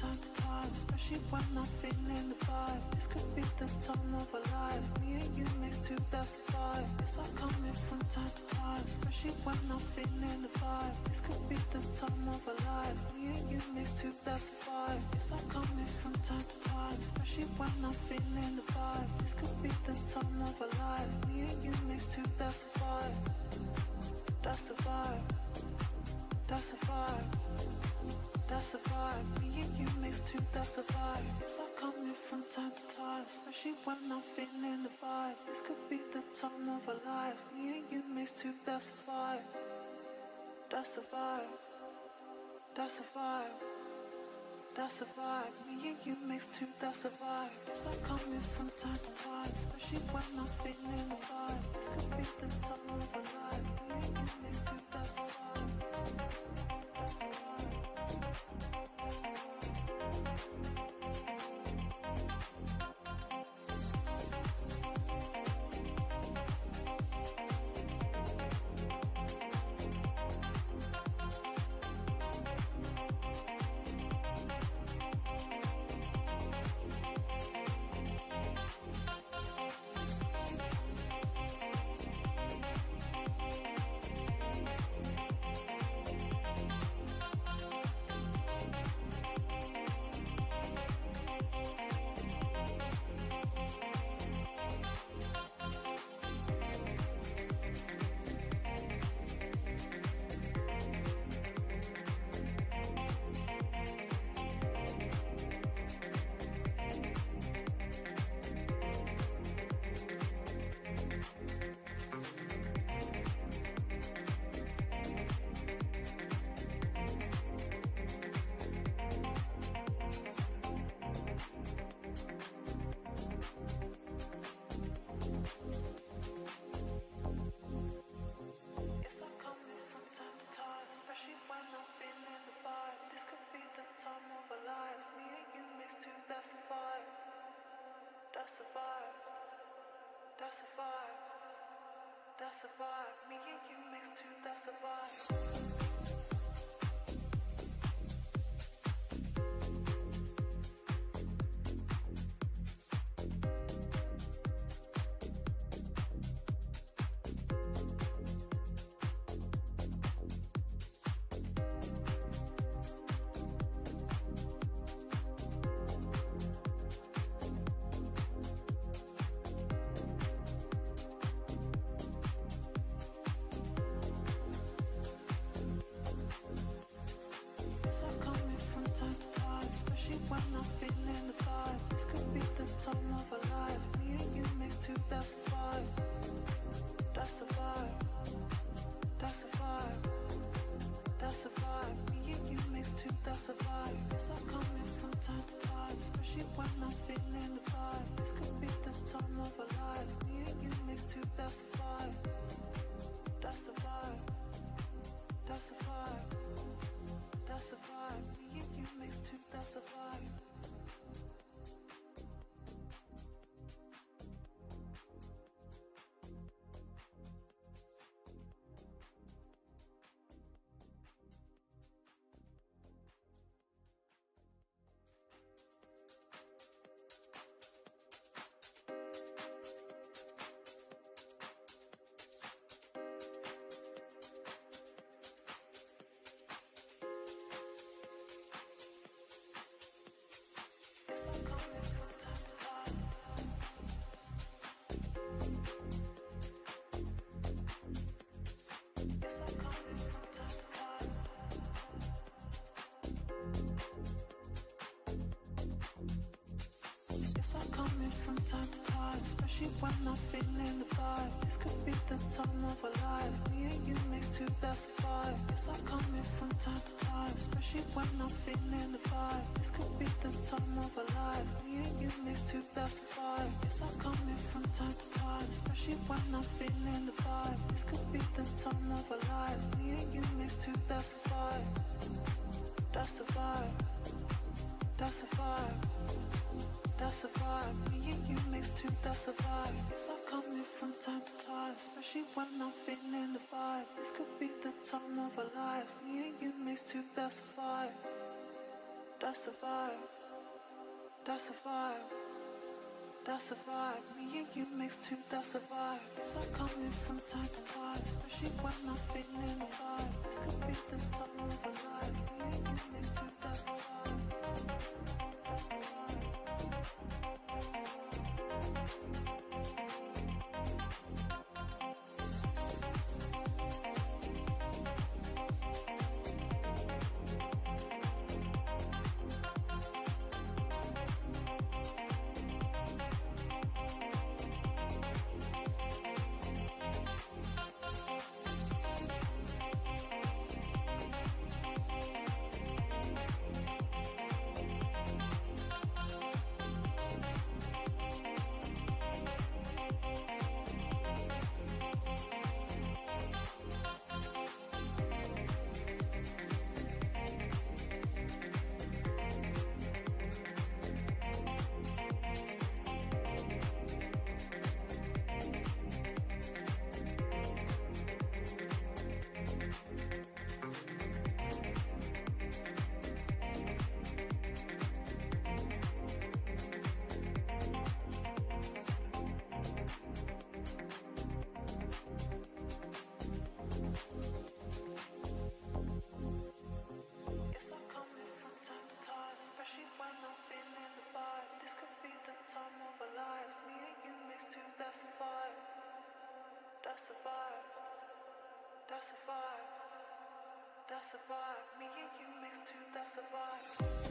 time to time, especially when I'm feeling the vibe. This could be the time of our life. Me and you mix too, that's the vibe. Yes, I'm coming from time to time, especially when I'm feeling the vibe. This could be the time of our life. Me and you mix too, that's the vibe. Yes, I'm coming from time to time, especially when I'm feeling the vibe. This could be the time of our life. Me and you mix too, that's the vibe. That's the vibe. That's the vibe. That's the vibe. Me and you mix too, that's the vibe. Yes, I'm coming from time to time, especially when I'm feeling the vibe. This could be the time of our lives. Me and you mix too, that's the vibe. That's the vibe. That's the vibe. That's the vibe. Me and you mix too, that's the vibe. Yes, I'm coming from time to time, especially when I'm feeling the vibe. This could be the time of our life. Me and you mix too, that's the vibe. That's the vibe. Especially when I'm feeling the vibe. This could be the time of our life. Me and you mix too, that's the vibe. That's the vibe. That's the vibe. That's the vibe. Me and you mixed too. That's the vibe. It's like coming from time to time, especially when I'm feeling the vibe. This could be the time of a life. Me and you mixed too. That's the vibe. That's the vibe. That's the vibe. That's the vibe. That's the vibe. That's the vibe. Me and you mixed too. That's the vibe.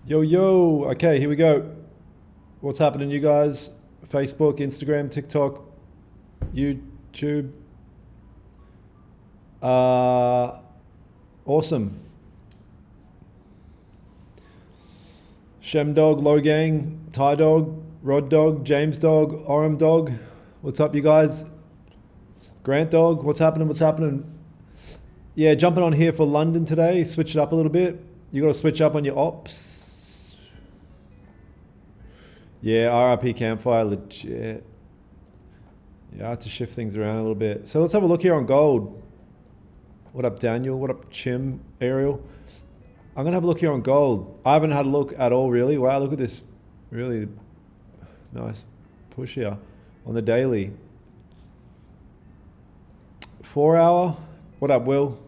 Yo, yo. Okay, here we go. What's happening, you guys? Facebook, Instagram, TikTok, YouTube. Awesome. Shem Dog, Low Gang, Ty Dog, Rod Dog, James Dog, Oram Dog. What's up, you guys? Grant Dog, what's happening? What's happening? Yeah, jumping on here for London today. Switch it up a little bit. You got to switch up on your ops. Yeah, RIP Campfire, legit. Yeah, I had to shift things around a little bit. So let's have a look here on gold. What up, Daniel? What up, Chim, Ariel? I'm gonna have a look here on gold. I haven't had a look at all really. Wow, look at this. Really nice push here on the daily. 4 hour. What up, Will?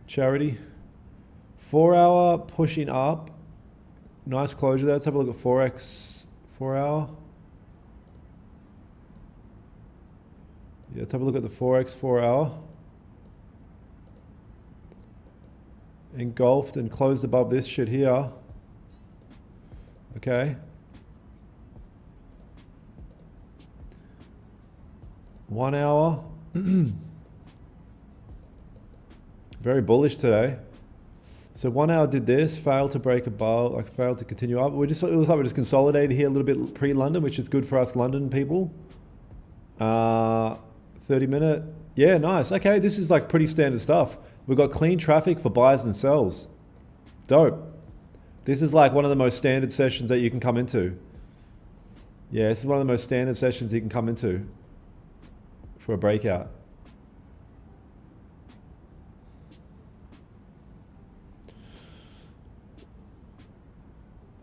Charity. 4 hour pushing up. Nice closure there. Let's have a look at Forex 4 hour. Yeah, let's have a look at the Forex 4 hour. Engulfed and closed above this shit here. Okay. 1 hour. Very bullish today. So 1 hour did this, failed to break above, like failed to continue up. It looks like we're just consolidated here a little bit pre-London, which is good for us London people. 30 minute. Yeah, nice. Okay, this is like pretty standard stuff. We've got clean traffic for buys and sells. Dope. This is like one of the most standard sessions that you can come into. Yeah, this is one of the most standard sessions you can come into for a breakout.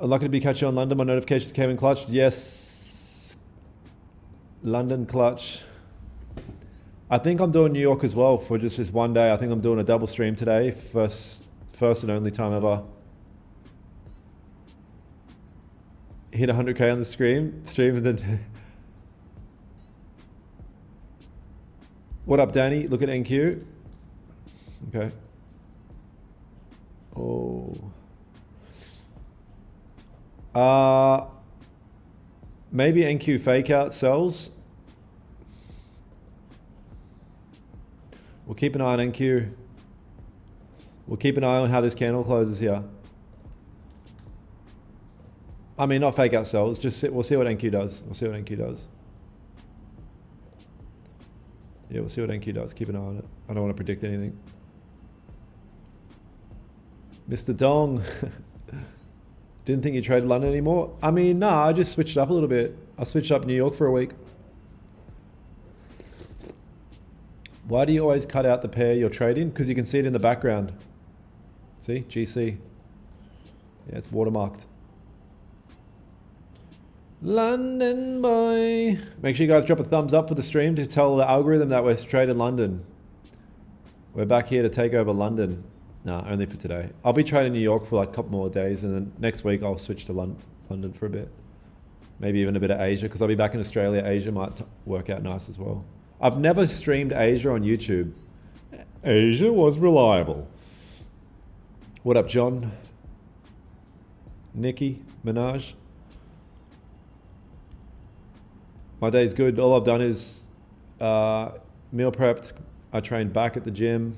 Unlucky to be catching on London. My notifications came in clutch. Yes. London clutch. I think I'm doing New York as well for just this one day. I think I'm doing a double stream today. First and only time ever. Hit 100K on the stream and then... What up, Danny? Look at NQ. Okay. Oh. Maybe NQ fake out sells. We'll keep an eye on NQ. We'll keep an eye on how this candle closes here. I mean, not fake out sells. We'll see what NQ does. We'll see what NQ does. Yeah, we'll see what NQ does. Keep an eye on it. I don't want to predict anything. Mr. Dong. Didn't think you traded London anymore? I mean, nah, I just switched up a little bit. I switched up New York for a week. Why do you always cut out the pair you're trading? Because you can see it in the background. See? GC. Yeah, it's watermarked. London boy. Make sure you guys drop a thumbs up for the stream to tell the algorithm that we're trading London. We're back here to take over London. Nah, only for today. I'll be trading New York for like a couple more days, and then next week I'll switch to London for a bit. Maybe even a bit of Asia, because I'll be back in Australia. Asia might work out nice as well. I've never streamed Asia on YouTube. Asia was reliable. What up, John? Nikki Minaj? My day's good. All I've done is meal prepped. I trained back at the gym.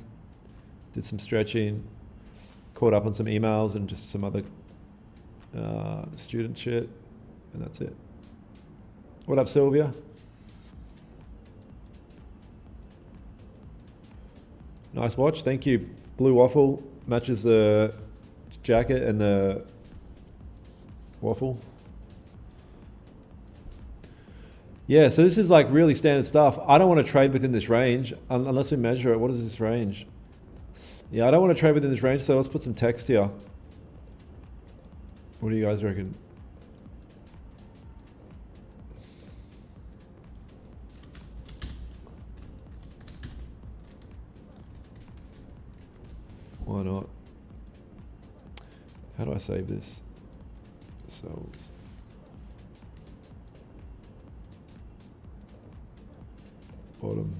Did some stretching, caught up on some emails and just some other student shit, and that's it. What up, Sylvia? Nice watch, thank you. Blue waffle matches the jacket and the waffle. Yeah, so this is like really standard stuff. I don't want to trade within this range unless we measure it. What is this range? Yeah, I don't want to trade within this range, so let's put some text here. What do you guys reckon? Why not? How do I save this? Cells. Bottom.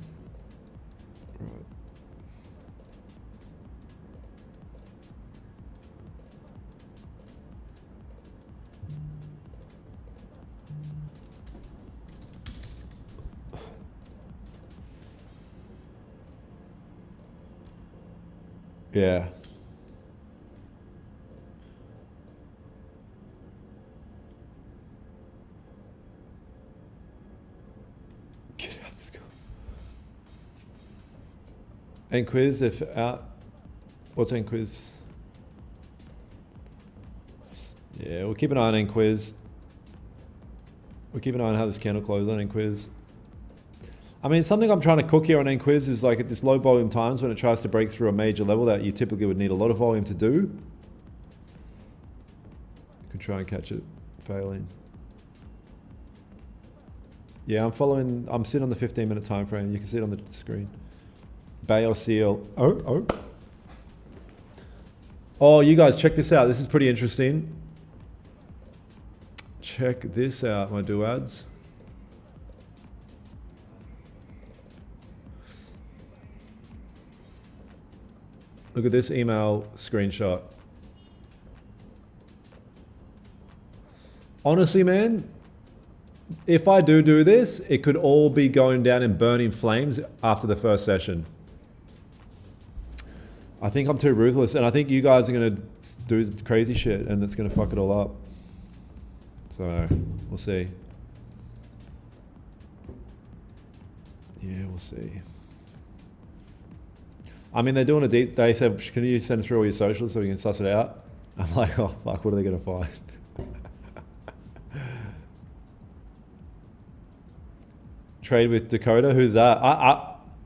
Right. Yeah. Get out of school. And quiz if out. What's in quiz? Yeah, we'll keep an eye on quiz. We'll keep an eye on how this candle closes on quiz. I mean, something I'm trying to cook here on NQuiz is like at this low volume times when it tries to break through a major level that you typically would need a lot of volume to do. You could try and catch it failing. Yeah, I'm sitting on the 15-minute time frame. You can see it on the screen. Bay or seal. Oh, you guys, check this out. This is pretty interesting. Check this out, my duads. Look at this email screenshot. Honestly, man, if I do this, it could all be going down in burning flames after the first session. I think I'm too ruthless, and I think you guys are going to do crazy shit, and it's going to fuck it all up. So, we'll see. Yeah, we'll see. I mean, they're doing a deep... They said, can you send through all your socials so we can suss it out? I'm like, oh, fuck, what are they going to find? Trade with Dakota? Who's that?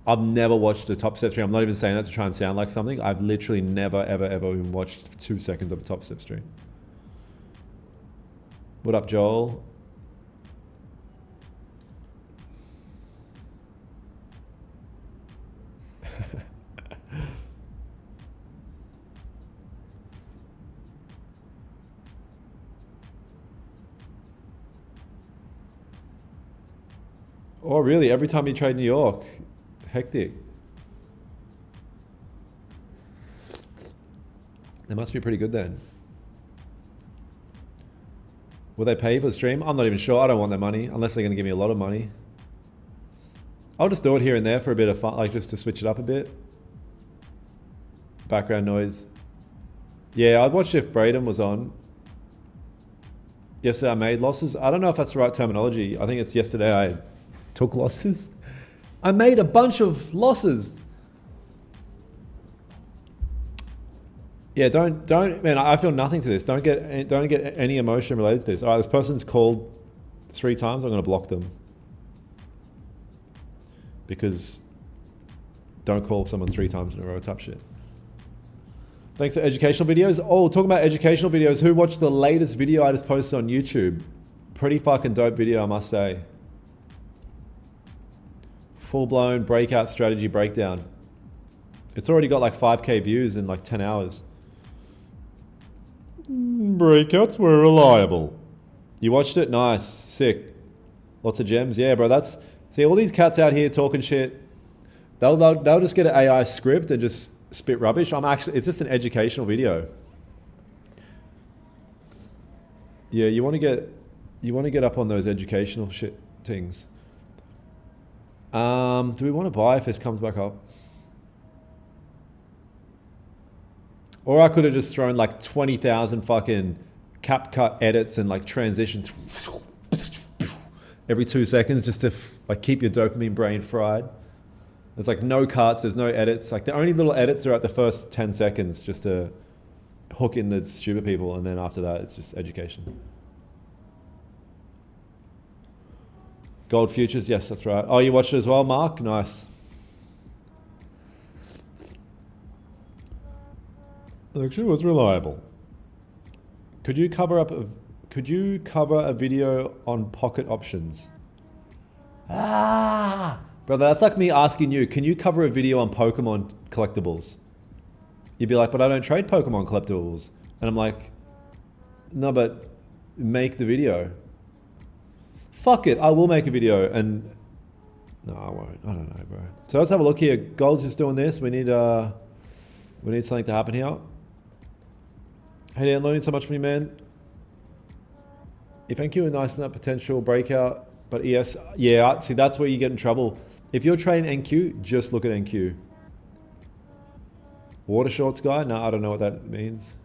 I've never watched a Top Step stream. I'm not even saying that to try and sound like something. I've literally never, ever even watched 2 seconds of a Top Step stream. What up, Joel? Oh, really? Every time you trade New York? Hectic. They must be pretty good then. Will they pay for the stream? I'm not even sure. I don't want their money unless they're going to give me a lot of money. I'll just do it here and there for a bit of fun, like just to switch it up a bit. Background noise. Yeah, I'd watch if Braden was on. Yesterday I made losses. I don't know if that's the right terminology. I think it's yesterday I took losses. I made a bunch of losses. Yeah, don't, man, I feel nothing to this. Don't get any emotion related to this. All right, this person's called 3 times. I'm going to block them. Because don't call someone 3 times in a row type shit. Thanks for educational videos. Oh, talking about educational videos, who watched the latest video I just posted on YouTube? Pretty fucking dope video, I must say. Full-blown breakout strategy breakdown. It's already got like 5K views in like 10 hours. Breakouts were reliable. You watched it? Nice. Sick. Lots of gems. Yeah, bro, that's... See, all these cats out here talking shit, they'll just get an AI script and just spit rubbish. It's just an educational video. Yeah, you want to get up on those educational shit things. Do we want to buy if this comes back up? Or I could have just thrown like 20,000 fucking cap cut edits and like transitions every 2 seconds just to like keep your dopamine brain fried. There's like no cuts, there's no edits. Like the only little edits are at the first 10 seconds just to hook in the stupid people, and then after that it's just education. Gold futures, yes, that's right. Oh, you watched it as well, Mark? Nice. Actually, it was reliable. Could you cover a video on pocket options? Ah, brother, that's like me asking you, can you cover a video on Pokemon collectibles? You'd be like, but I don't trade Pokemon collectibles. And I'm like, no, but make the video. Fuck it, I will make a video. And no, I won't. I don't know, bro. So let's have a look here. Gold's just doing this. We need something to happen here. Hey Dan, learning so much from you, man. If NQ is nice in that potential breakout, but ES, yeah, see, that's where you get in trouble. If you're trading NQ, just look at NQ. Water shorts guy? No, I don't know what that means.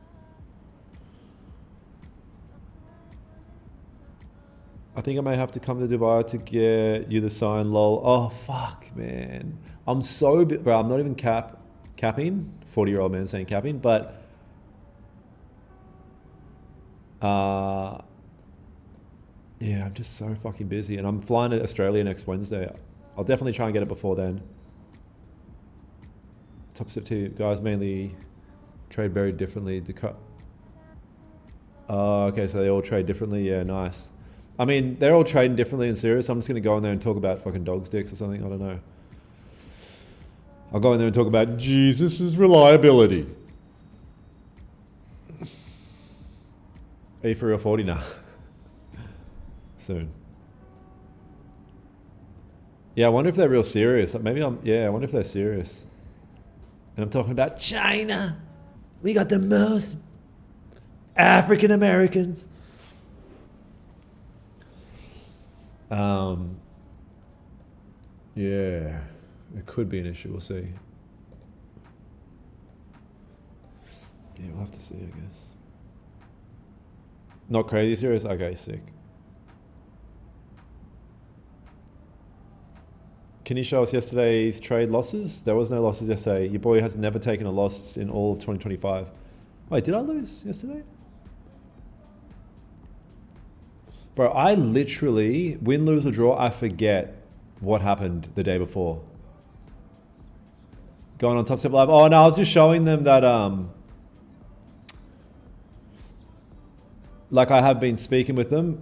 I think I may have to come to Dubai to get you the sign, lol. Oh, fuck, man. I'm so, bro, I'm not even capping. 40-year-old man saying capping, but yeah, I'm just so fucking busy. And I'm flying to Australia next Wednesday. I'll definitely try and get it before then. Top step 2 guys mainly trade very differently. Oh, okay, so they all trade differently. Yeah, nice. I mean, they're all trading differently and serious. I'm just gonna go in there and talk about fucking dog sticks or something. I don't know. I'll go in there and talk about Jesus' reliability. Are you for real 40 now? Soon. Yeah, I wonder if they're real serious. Maybe I wonder if they're serious. And I'm talking about China. We got the most African Americans. Yeah, it could be an issue. We'll see. Yeah, we'll have to see, I guess. Not crazy serious? Okay, sick. Can you show us yesterday's trade losses? There was no losses yesterday. Your boy has never taken a loss in all of 2025. Wait, did I lose yesterday? Bro, I literally, win, lose, or draw, I forget what happened the day before. Going on Top Step Live. Oh no, I was just showing them that, like I have been speaking with them.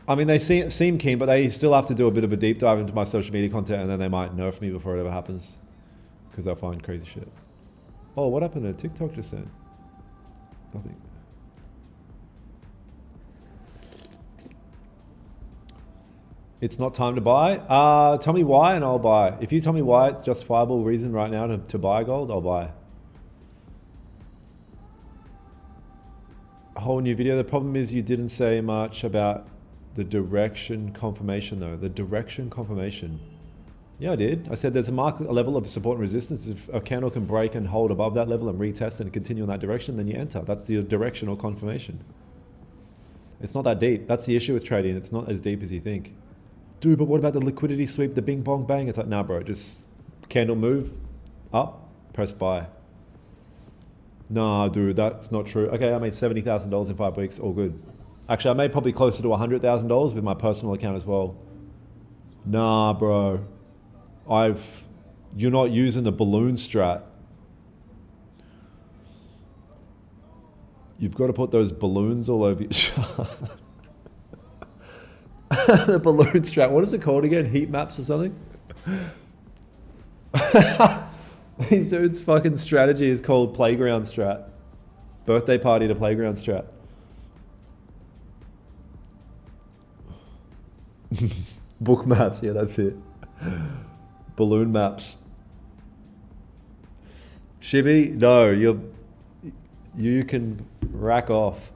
I mean, they seem keen, but they still have to do a bit of a deep dive into my social media content, and then they might nerf me before it ever happens, because they'll find crazy shit. Oh, what happened to TikTok just then? Nothing. It's not time to buy. Tell me why and I'll buy. If you tell me why it's justifiable reason right now to buy gold, I'll buy. A whole new video. The problem is you didn't say much about the direction confirmation though. The direction confirmation. Yeah, I did. I said there's a level of support and resistance. If a candle can break and hold above that level and retest and continue in that direction, then you enter. That's the directional confirmation. It's not that deep. That's the issue with trading. It's not as deep as you think. Dude, but what about the liquidity sweep, the bing bong bang? It's like, nah, bro, just candle move up, press buy. Nah, dude, that's not true. Okay, I made $70,000 in 5 weeks, all good. Actually, I made probably closer to $100,000 with my personal account as well. Nah, bro, you're not using the balloon strat. You've got to put those balloons all over your chart. The balloon strat, what is it called again? Heat maps or something? These dude's fucking strategy is called playground strat. Birthday party to playground strat. Book maps, yeah, that's it. Balloon maps. Shibby, no, you can rack off.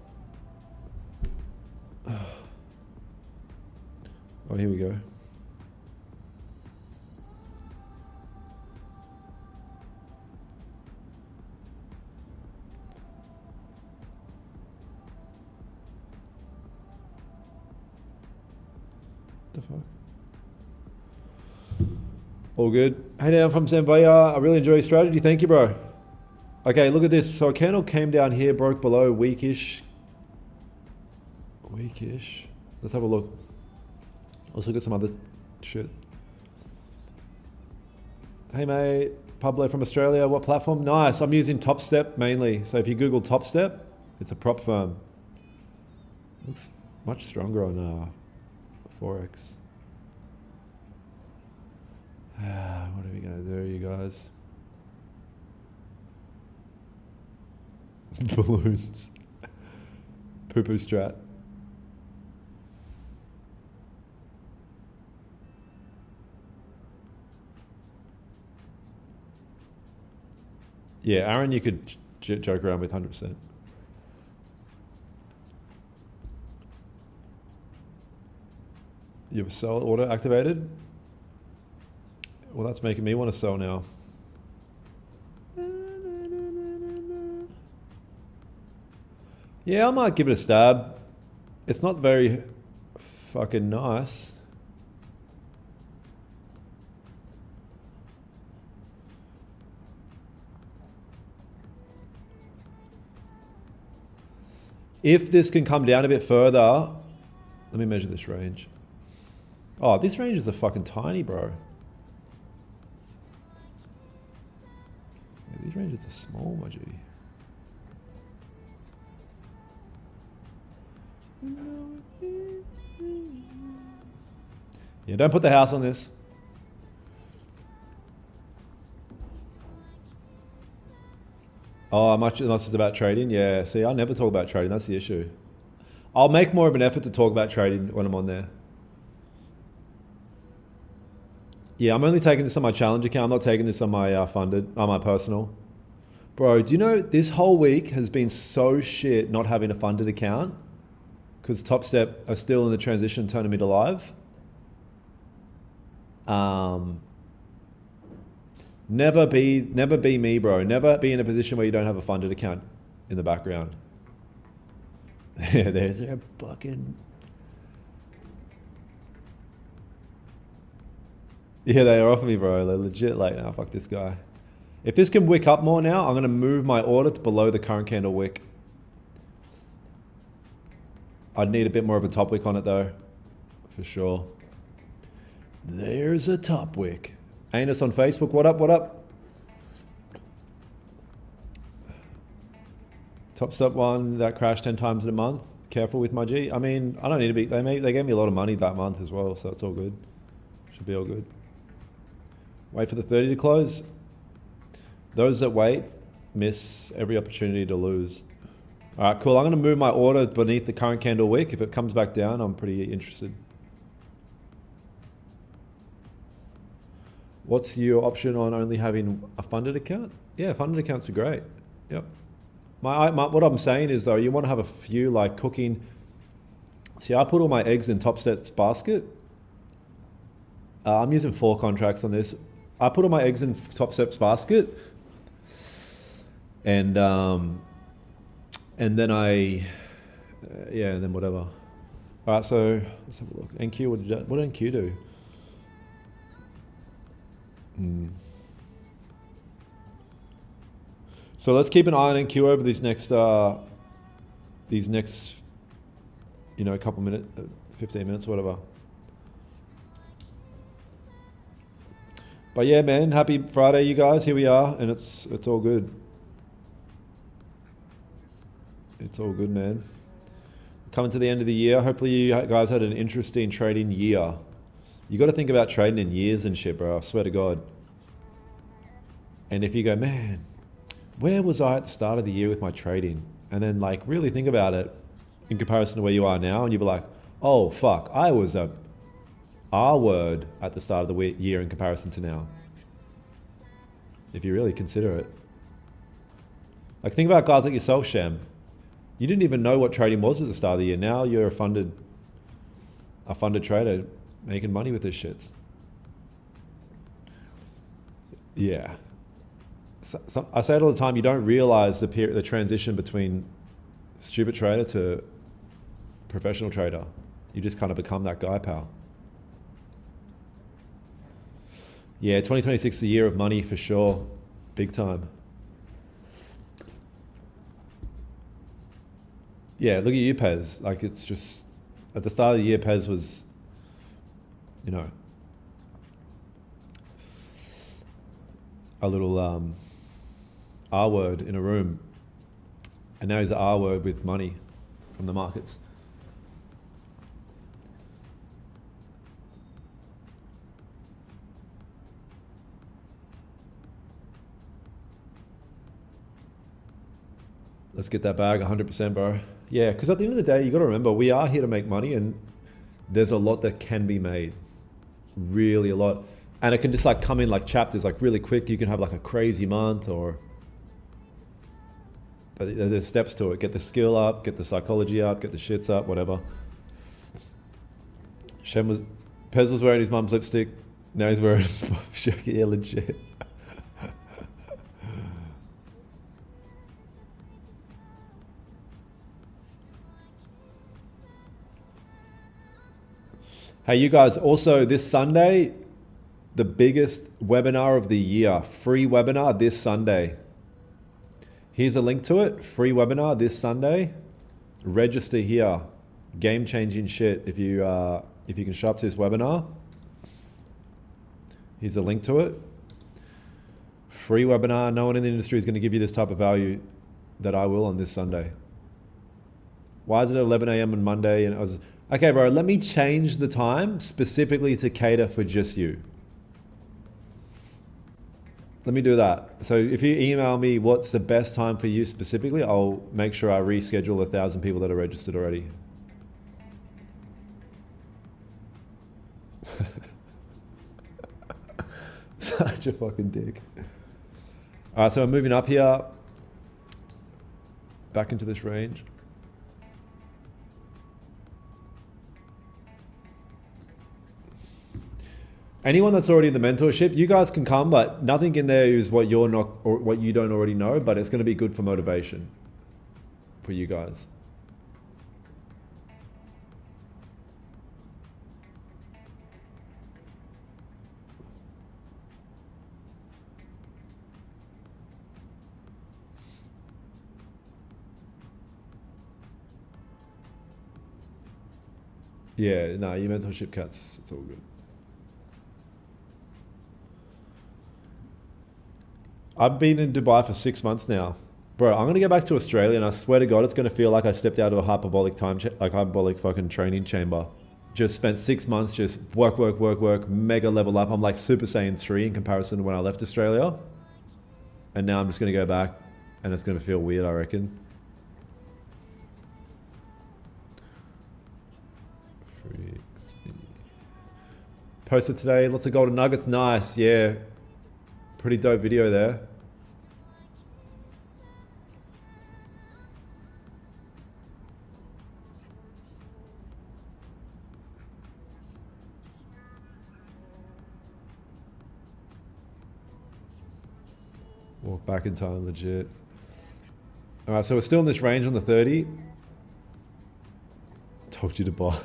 Oh, here we go. The fuck? All good. Hey, down from Zambia. I really enjoy your strategy. Thank you, bro. Okay, look at this. So a candle came down here, broke below, weakish. Weakish. Let's have a look. Let's look at some other shit. Hey mate, Pablo from Australia. What platform? Nice. I'm using Top Step mainly. So if you Google Top Step, it's a prop firm. Looks much stronger on Forex. What are we gonna do, you guys? Balloons. Poo-poo strat. Yeah, Aaron, you could joke around with 100%. You have a sell order activated? Well, that's making me want to sell now. Yeah, I might give it a stab. It's not very fucking nice. If this can come down a bit further, let me measure this range. Oh, these ranges are fucking tiny, bro. Yeah, these ranges are small, my G. Yeah, don't put the house on this. Oh, much unless it's about trading. Yeah, see, I never talk about trading. That's the issue. I'll make more of an effort to talk about trading when I'm on there. Yeah, I'm only taking this on my challenge account. I'm not taking this on my funded, on my personal. Bro, do you know this whole week has been so shit not having a funded account because Top Step are still in the transition turning me to live. Never be me, bro. Never be in a position where you don't have a funded account in the background. Yeah, there's a fucking. Yeah, they are off me, bro. They're legit like, nah, fuck this guy. If this can wick up more now, I'm gonna move my order to below the current candle wick. I'd need a bit more of a top wick on it though, for sure. There's a top wick. Anus on Facebook, what up, what up? Top Step one that crashed 10 times in a month. Careful with my G. I mean, I don't need to be, they gave me a lot of money that month as well, so it's all good. Should be all good. Wait for the 30 to close. Those that wait miss every opportunity to lose. All right, cool. I'm gonna move my order beneath the current candle wick. If it comes back down, I'm pretty interested. What's your option on only having a funded account? Yeah, funded accounts are great. Yep. What I'm saying is though, you want to have a few like cooking. See, I put all my eggs in Top Step's basket. I'm using 4 contracts on this. I put all my eggs in Top Step's basket, and then yeah, and then whatever. All right, so let's have a look. NQ, what did NQ do? So let's keep an eye on NQ over these next, you know, couple minutes, 15 minutes, whatever. But yeah, man, happy Friday, you guys. Here we are, and it's all good. It's all good, man. Coming to the end of the year. Hopefully you guys had an interesting trading year. You got to think about trading in years and shit, bro. I swear to God. And if you go, man, where was I at the start of the year with my trading? And then like really think about it in comparison to where you are now, and you'll be like, oh fuck, I was a R word at the start of the year in comparison to now. If you really consider it. Like think about guys like yourself, Shem. You didn't even know what trading was at the start of the year. Now you're a funded trader making money with this shits. Yeah. So I say it all the time, you don't realize the transition between stupid trader to professional trader. You just kind of become that guy, pal. Yeah, 2026 is a year of money for sure. Big time. Yeah, look at you, Pez. Like it's just, at the start of the year, Pez was, you know, a little R word in a room. And now he's an R word with money from the markets. Let's get that bag 100%, bro. Yeah, because at the end of the day, you got to remember, we are here to make money, and there's a lot that can be made. Really a lot. And it can just like come in like chapters, like really quick. You can have like a crazy month but there's steps to it. Get the skill up, get the psychology up, get the shits up, whatever. Pez was wearing his mum's lipstick. Now he's wearing, yeah, legit. Hey, you guys, also this Sunday, the biggest webinar of the year, free webinar this Sunday. Here's a link to it, free webinar this Sunday. Register here, game-changing shit if you if you can show up to this webinar. Here's a link to it. Free webinar. No one in the industry is going to give you this type of value that I will on this Sunday. Why is it at 11 a.m. on Monday? And I was, okay, bro, let me change the time specifically to cater for just you. Let me do that. So if you email me what's the best time for you specifically, I'll make sure I reschedule 1,000 people that are registered already. Such a fucking dick. All right, so I'm moving up here, back into this range. Anyone that's already in the mentorship, you guys can come, but nothing in there is what you're not or what you don't already know, but it's going to be good for motivation for you guys. Yeah, no, your mentorship cats, it's all good. I've been in Dubai for 6 months now. Bro, I'm going to go back to Australia and I swear to God, it's going to feel like I stepped out of a hyperbolic hyperbolic fucking training chamber. Just spent 6 months, just work, mega level up. I'm like Super Saiyan 3 in comparison to when I left Australia. And now I'm just going to go back and it's going to feel weird, I reckon. Posted today, lots of golden nuggets, nice, yeah. Pretty dope video there. Walk back in time, legit. All right, so we're still in this range on the 30. Told you to buy.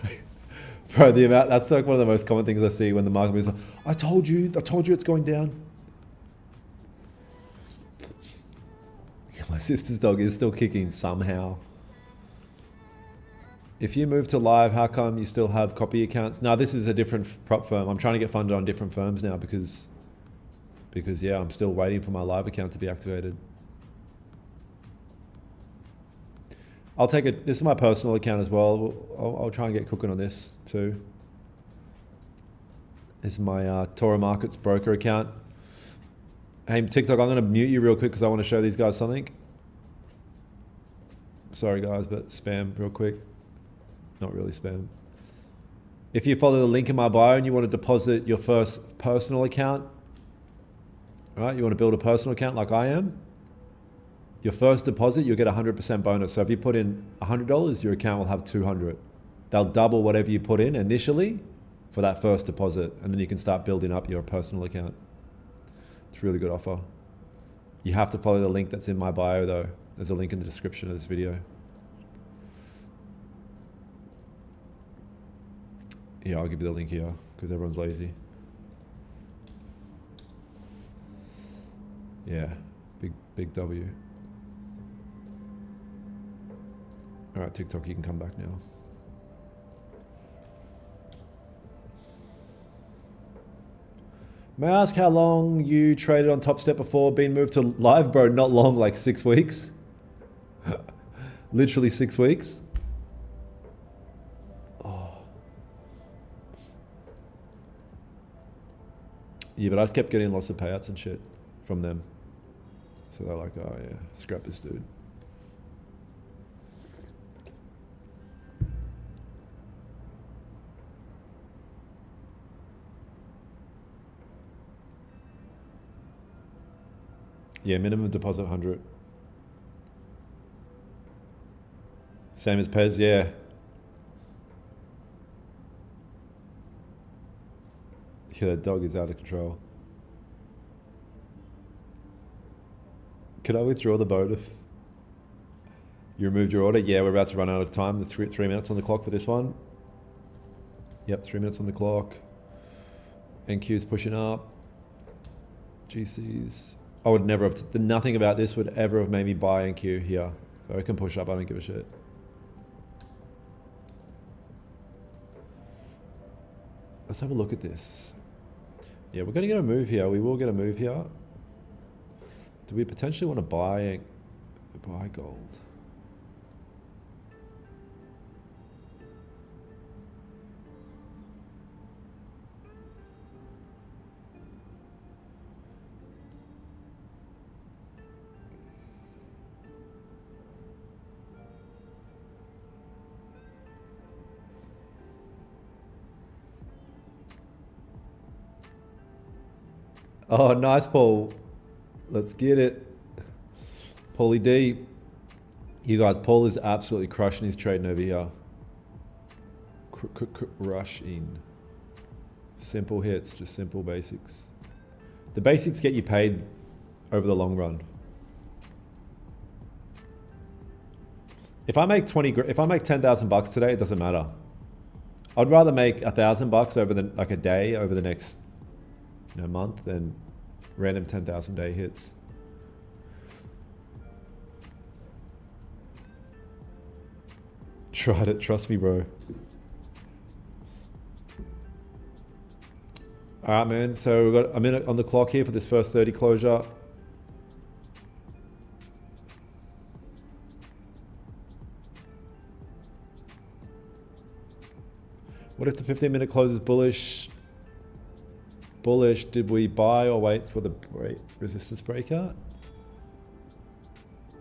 Bro, the amount, that's like one of the most common things I see when the market moves like, I told you it's going down. Yeah, my sister's dog is still kicking somehow. If you move to live, how come you still have copy accounts? No, this is a different prop firm. I'm trying to get funded on different firms now because yeah, I'm still waiting for my live account to be activated. I'll take it. This is my personal account as well. I'll try and get cooking on this too. This is my Toro Markets broker account. Hey, TikTok, I'm going to mute you real quick because I want to show these guys something. Sorry guys, but spam real quick. Not really spam. If you follow the link in my bio and you want to deposit your first personal account, right? You want to build a personal account like I am. Your first deposit, you'll get 100% bonus. So if you put in $100, your account will have 200. They'll double whatever you put in initially for that first deposit. And then you can start building up your personal account. It's a really good offer. You have to follow the link that's in my bio though. There's a link in the description of this video. Yeah, I'll give you the link here because everyone's lazy. Yeah, big W. All right, TikTok, you can come back now. May I ask how long you traded on Top Step before being moved to live? Bro, not long, like 6 weeks. Literally 6 weeks. Oh. Yeah, but I just kept getting lots of payouts and shit from them. So they're like, oh yeah, scrap this dude. Yeah, minimum deposit 100. Same as Pez, yeah. Yeah, that dog is out of control. Can I withdraw the bonus? You removed your order? Yeah, we're about to run out of time. The 3 minutes on the clock for this one. Yep, 3 minutes on the clock. NQ's pushing up. GCs. I would never have, nothing about this would ever have made me buy NQ here. So I can push up, I don't give a shit. Let's have a look at this. Yeah, we're going to get a move here. We will get a move here. Do we potentially want to buy gold? Oh, nice, Paul. Let's get it. Paulie D. You guys, Paul is absolutely crushing his trading over here. Crushing. Simple hits, just simple basics. The basics get you paid over the long run. If I make $10,000 today, it doesn't matter. I'd rather make $1,000 over a day over the next month than random 10,000 day hits. Tried it, trust me, bro. All right, man. So we've got a minute on the clock here for this first 30 closure. What if the 15-minute close is bullish? Bullish, did we buy or wait for the resistance breakout?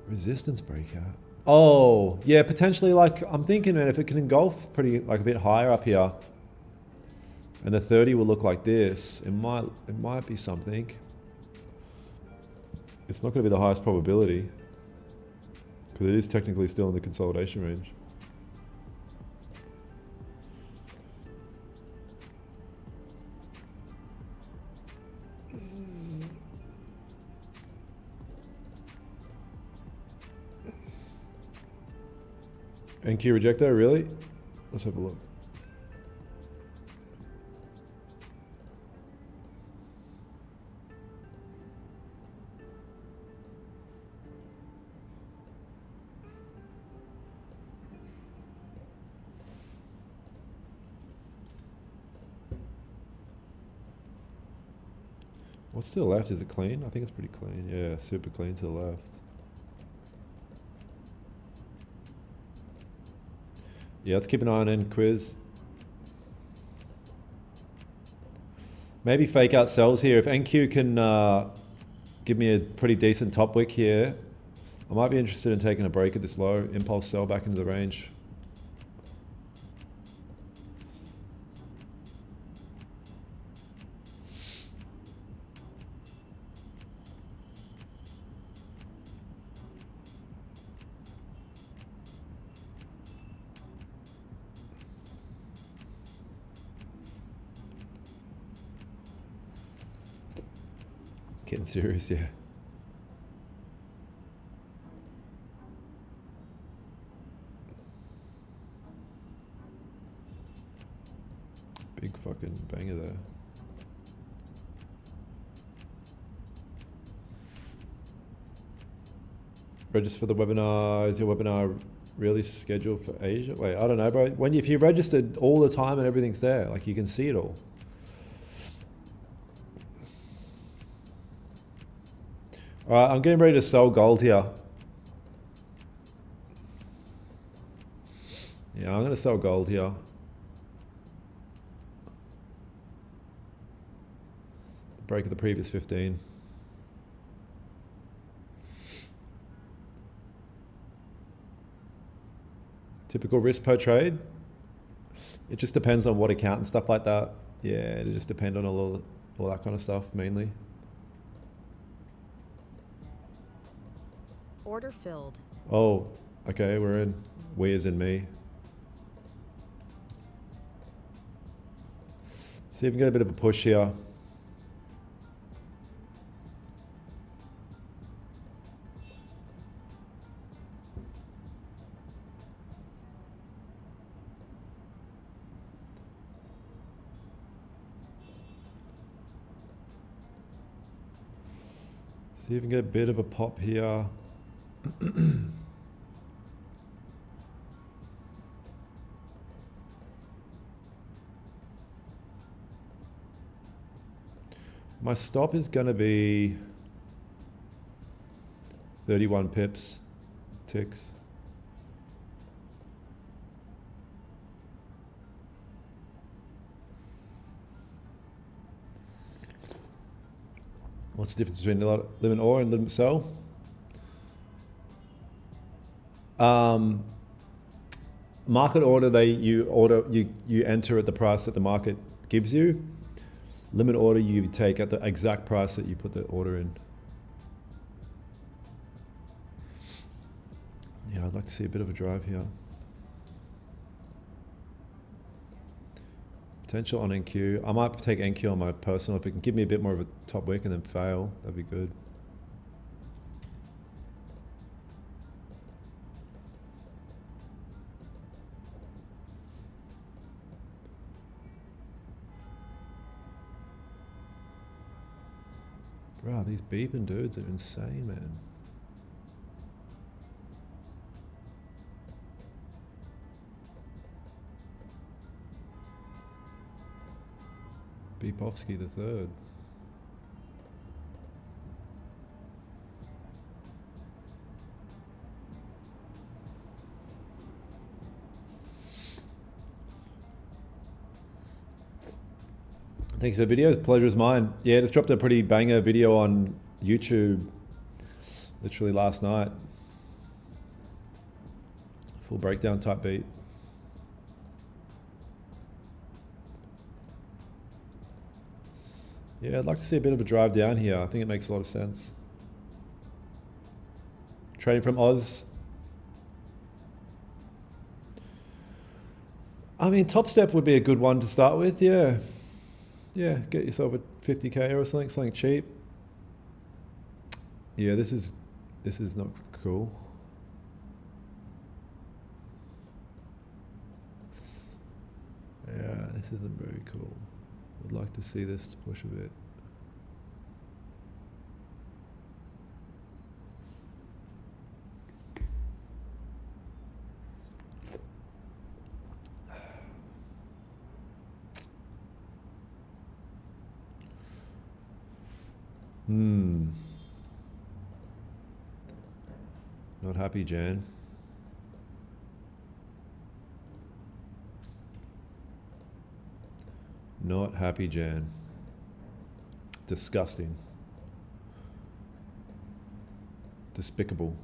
Resistance breakout. Oh, yeah, potentially. Like, I'm thinking, man, if it can engulf pretty, like, a bit higher up here, and the 30 will look like this, it might be something. It's not going to be the highest probability, because it is technically still in the consolidation range. NQ rejector, really? Let's have a look. What's to the left? Is it clean? I think it's pretty clean. Yeah, super clean to the left. Yeah, let's keep an eye on end quiz. Maybe fake out sells here. If NQ can give me a pretty decent top wick here, I might be interested in taking a break at this low. Impulse sell back into the range. Getting serious, yeah. Big fucking banger there. Register for the webinar. Is your webinar really scheduled for Asia? Wait, I don't know, bro. If you registered all the time and everything's there, like, you can see it all. All right, I'm getting ready to sell gold here. Yeah, I'm going to sell gold here. Break of the previous 15. Typical risk per trade. It just depends on what account and stuff like that. Yeah, it just depends on all that kind of stuff mainly. Order filled. Oh, okay, we're in. We as in me. See if we can get a bit of a push here. See if we can get a bit of a pop here. My stop is gonna be 31 pips, ticks. What's the difference between limit order and limit sell? Market order, you enter at the price that the market gives you. Limit order, you take at the exact price that you put the order in. Yeah, I'd like to see a bit of a drive here. Potential on NQ. I might take NQ on my personal. If it can give me a bit more of a top wick and then fail, that'd be good. Bro, these beeping dudes are insane, man. Beepovsky the third. Thanks for the video. The pleasure is mine. Yeah, just dropped a pretty banger video on YouTube literally last night. Full breakdown type beat. Yeah, I'd like to see a bit of a drive down here. I think it makes a lot of sense. Trading from Oz. I mean, top step would be a good one to start with, yeah. Yeah, get yourself a 50K or something cheap. Yeah, this is not cool. Yeah, this isn't very cool. Would like to see this push a bit. Not happy, Jan. Not happy, Jan. Disgusting. Despicable.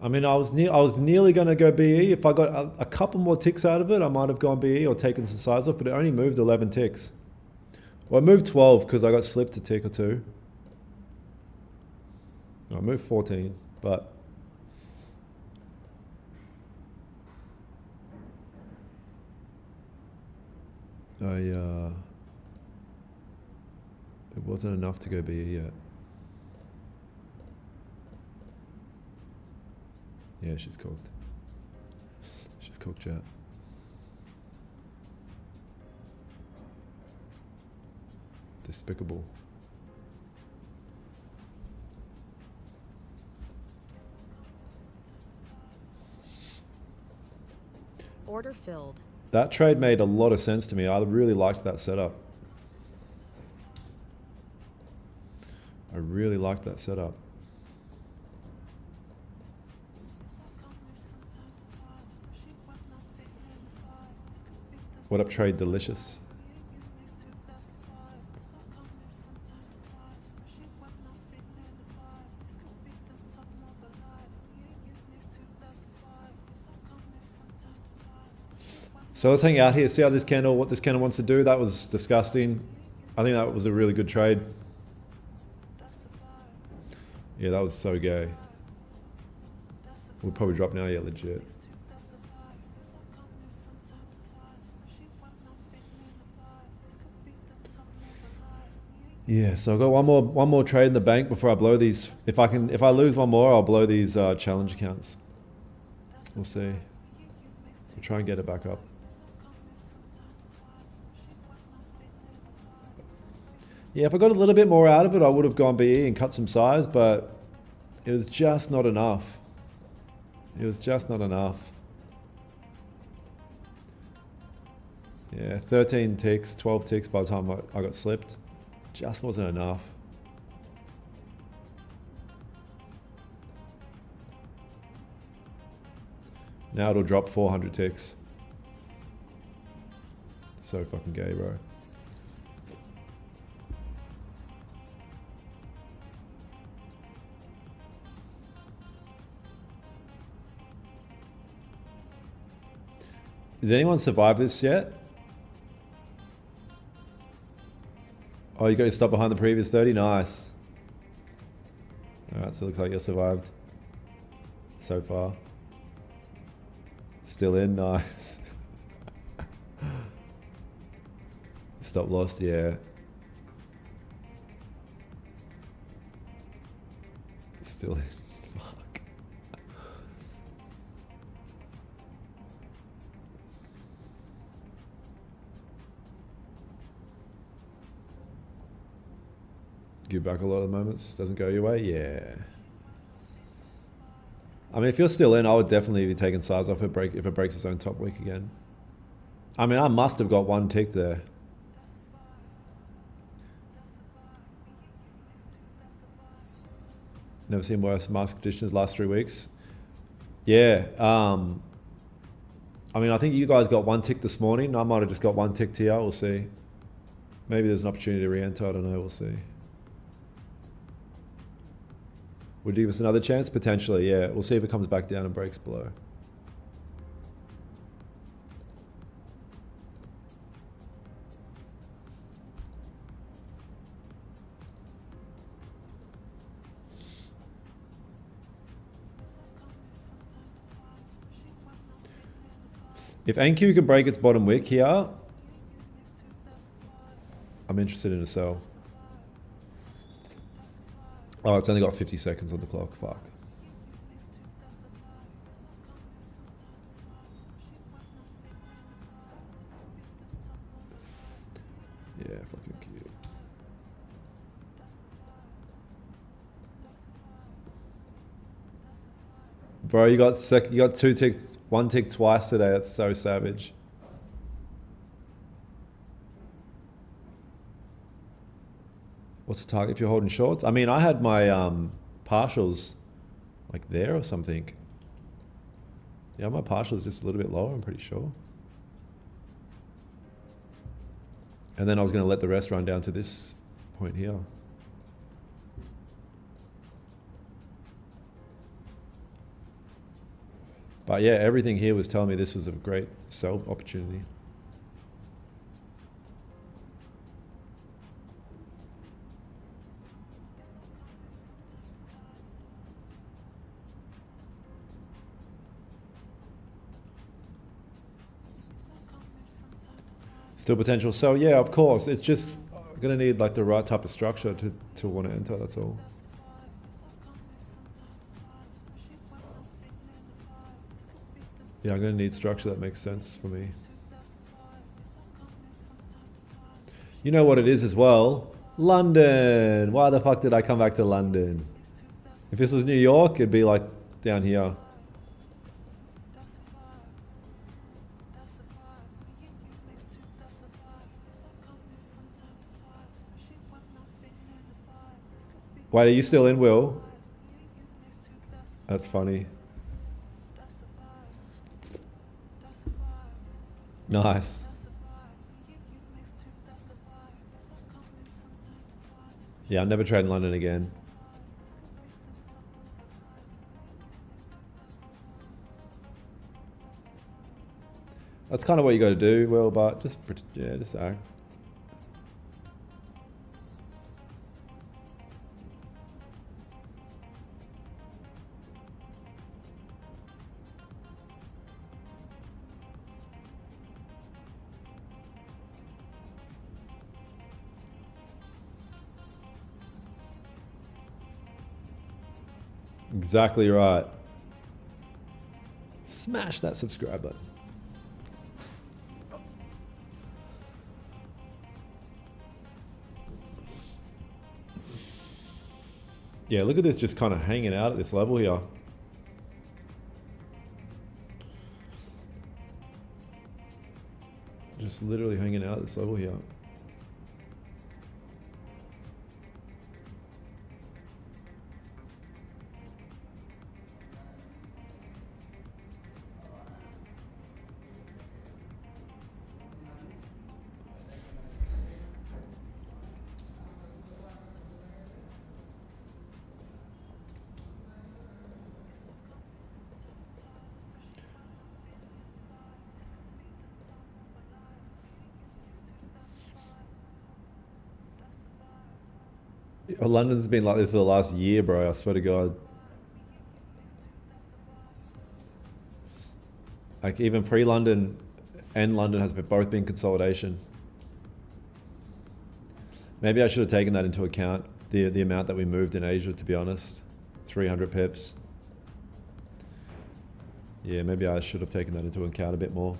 I mean, I was nearly going to go BE. If I got a couple more ticks out of it, I might have gone BE or taken some size off, but it only moved 11 ticks. Well, I moved 12 because I got slipped a tick or two. I moved 14, but it wasn't enough to go BE yet. Yeah, she's cooked. She's cooked, chat. Despicable. Order filled. That trade made a lot of sense to me. I really liked that setup. I really liked that setup. What up, trade delicious? So let's hang out here, see how what this candle wants to do. That was disgusting. I think that was a really good trade. Yeah, that was so gay. We'll probably drop now, yeah, legit. Yeah, so I've got one more trade in the bank before I blow these. If I lose one more, I'll blow these challenge accounts. We'll see. We'll try and get it back up. Yeah, if I got a little bit more out of it, I would have gone BE and cut some size, but It was just not enough. It was just not enough. Yeah, 13 ticks, 12 ticks by the time I got slipped. Just wasn't enough. Now it'll drop 400 ticks. So fucking gay, bro. Has anyone survived this yet? Oh, you got your stop behind the previous 30? Nice. Alright, so it looks like you survived. So far. Still in, nice. Stop lost, yeah. Still in. Fuck. Give back a lot of the moments. Doesn't go your way? Yeah. I mean, if you're still in, I would definitely be taking sides off if it breaks its own top week again. I mean, I must have got one tick there. Never seen worse market conditions last 3 weeks. Yeah. I mean, I think you guys got one tick this morning. I might have just got one tick here. We'll see. Maybe there's an opportunity to re-enter. I don't know. We'll see. Would you give us another chance? Potentially, yeah. We'll see if it comes back down and breaks below. If NQ can break its bottom wick here, I'm interested in a sell. Oh, it's only got 50 seconds on the clock. Fuck. Yeah, fucking cute. Bro, you got two ticks, one tick twice today. That's so savage. What's the target if you're holding shorts? I mean, I had my partials like there or something. Yeah, my partial is just a little bit lower, I'm pretty sure. And then I was going to let the rest run down to this point here. But yeah, everything here was telling me this was a great sell opportunity. Still potential. So yeah, of course, it's just gonna need like the right type of structure to want to enter. That's all. Yeah, I'm gonna need structure that makes sense for me. You know what it is as well? London. Why the fuck did I come back to London? If this was New York, it'd be like down here. Wait, are you still in, Will? That's funny. Nice. Yeah, I'm never trading London again. That's kind of what you got to do, Will, but just act. Exactly right. Smash that subscribe button. Yeah, look at this, just kind of hanging out at this level here. Just literally hanging out at this level here. London's been like this for the last year, bro. I swear to God. Like even pre-London and London has both been consolidation. Maybe I should have taken that into account, the amount that we moved in Asia, to be honest. 300 pips. Yeah, maybe I should have taken that into account a bit more.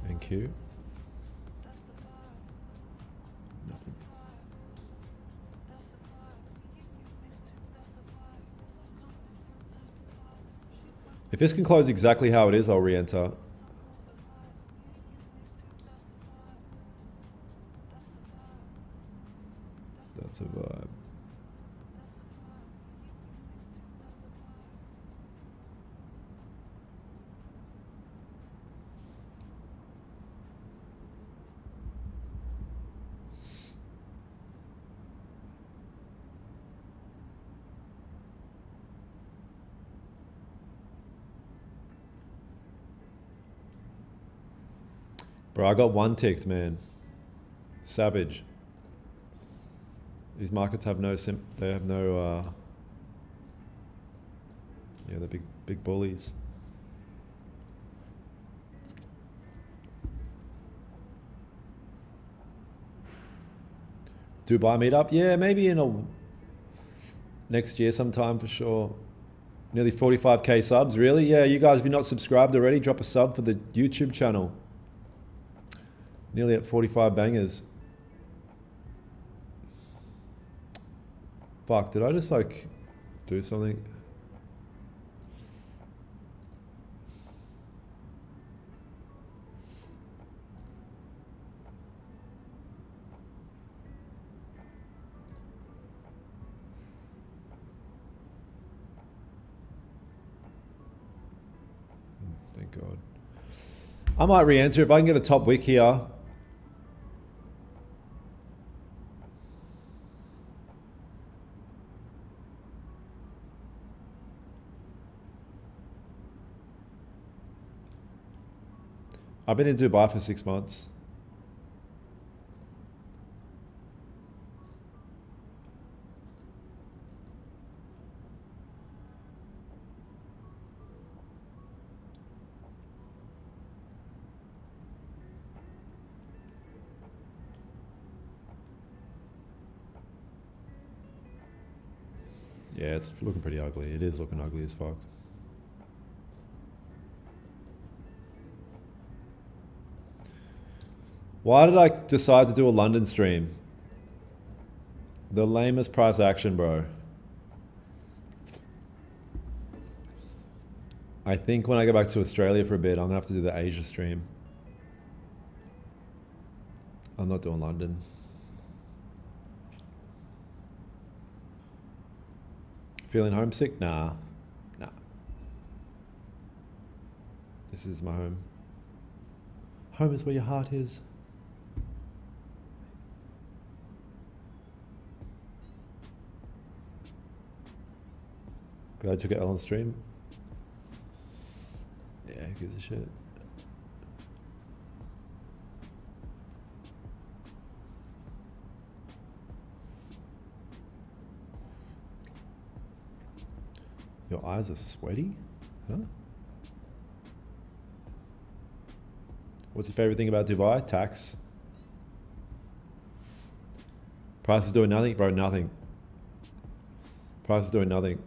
Thank you. Nothing. If this can close exactly how it is, I'll re-enter. That's a vibe. Bro, I got one ticked, man. Savage. These markets have no they have no yeah, they're big bullies. Dubai meetup? Yeah, maybe in next year sometime for sure. Nearly 45k subs, really? Yeah, you guys, if you're not subscribed already, drop a sub for the YouTube channel. Nearly at 45 bangers. Fuck, did I just like do something? Thank God. I might re-enter if I can get a top wick here. I've been in Dubai for 6 months. Yeah, it's looking pretty ugly. It is looking ugly as fuck. Why did I decide to do a London stream? The lamest price action, bro. I think when I go back to Australia for a bit, I'm gonna have to do the Asia stream. I'm not doing London. Feeling homesick? Nah. Nah. This is my home. Home is where your heart is. Glad I took it on stream. Yeah, who gives a shit? Your eyes are sweaty? Huh? What's your favorite thing about Dubai? Tax. Price is doing nothing, bro. Nothing. Price is doing nothing.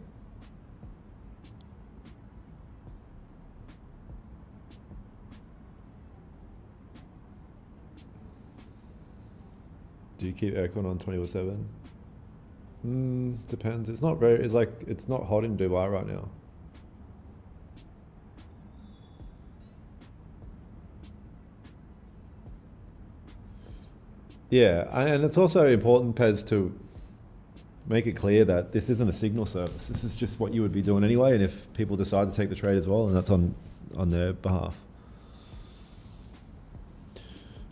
Do you keep aircon on 24/7? Depends. It's not very. It's like it's not hot in Dubai right now. Yeah, and it's also important, Pez, to make it clear that this isn't a signal service. This is just what you would be doing anyway. And if people decide to take the trade as well, and that's on their behalf.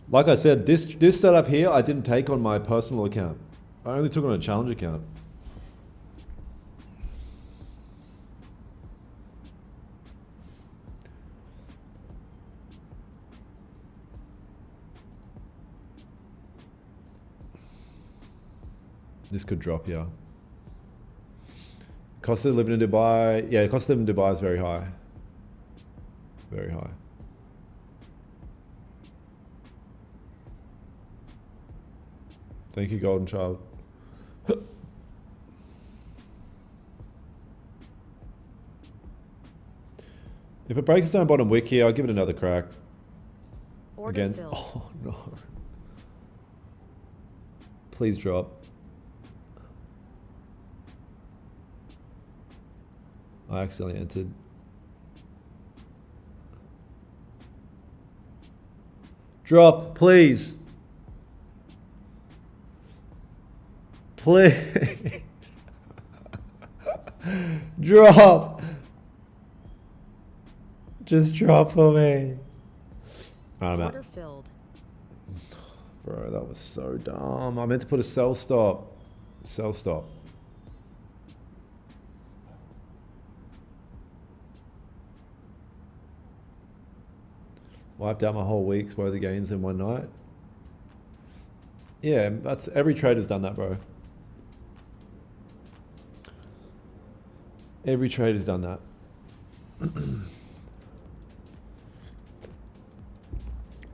Like I said, this setup here, I didn't take on my personal account. I only took on a challenge account. This could drop, yeah. Cost of living in Dubai, yeah, cost of living in Dubai is very high. Very high. Thank you, Golden Child. If it breaks down bottom wick here, I'll give it another crack. Order Again. filled. Oh no. Please drop. I accidentally entered. Drop, please. Please. Drop. Just drop for me. I'm out. Order filled. Bro, that was so dumb. I meant to put a sell stop. Sell stop. Wiped out my whole week's worth of gains in one night. Yeah, that's every trader's done that, bro. Every trader's done that.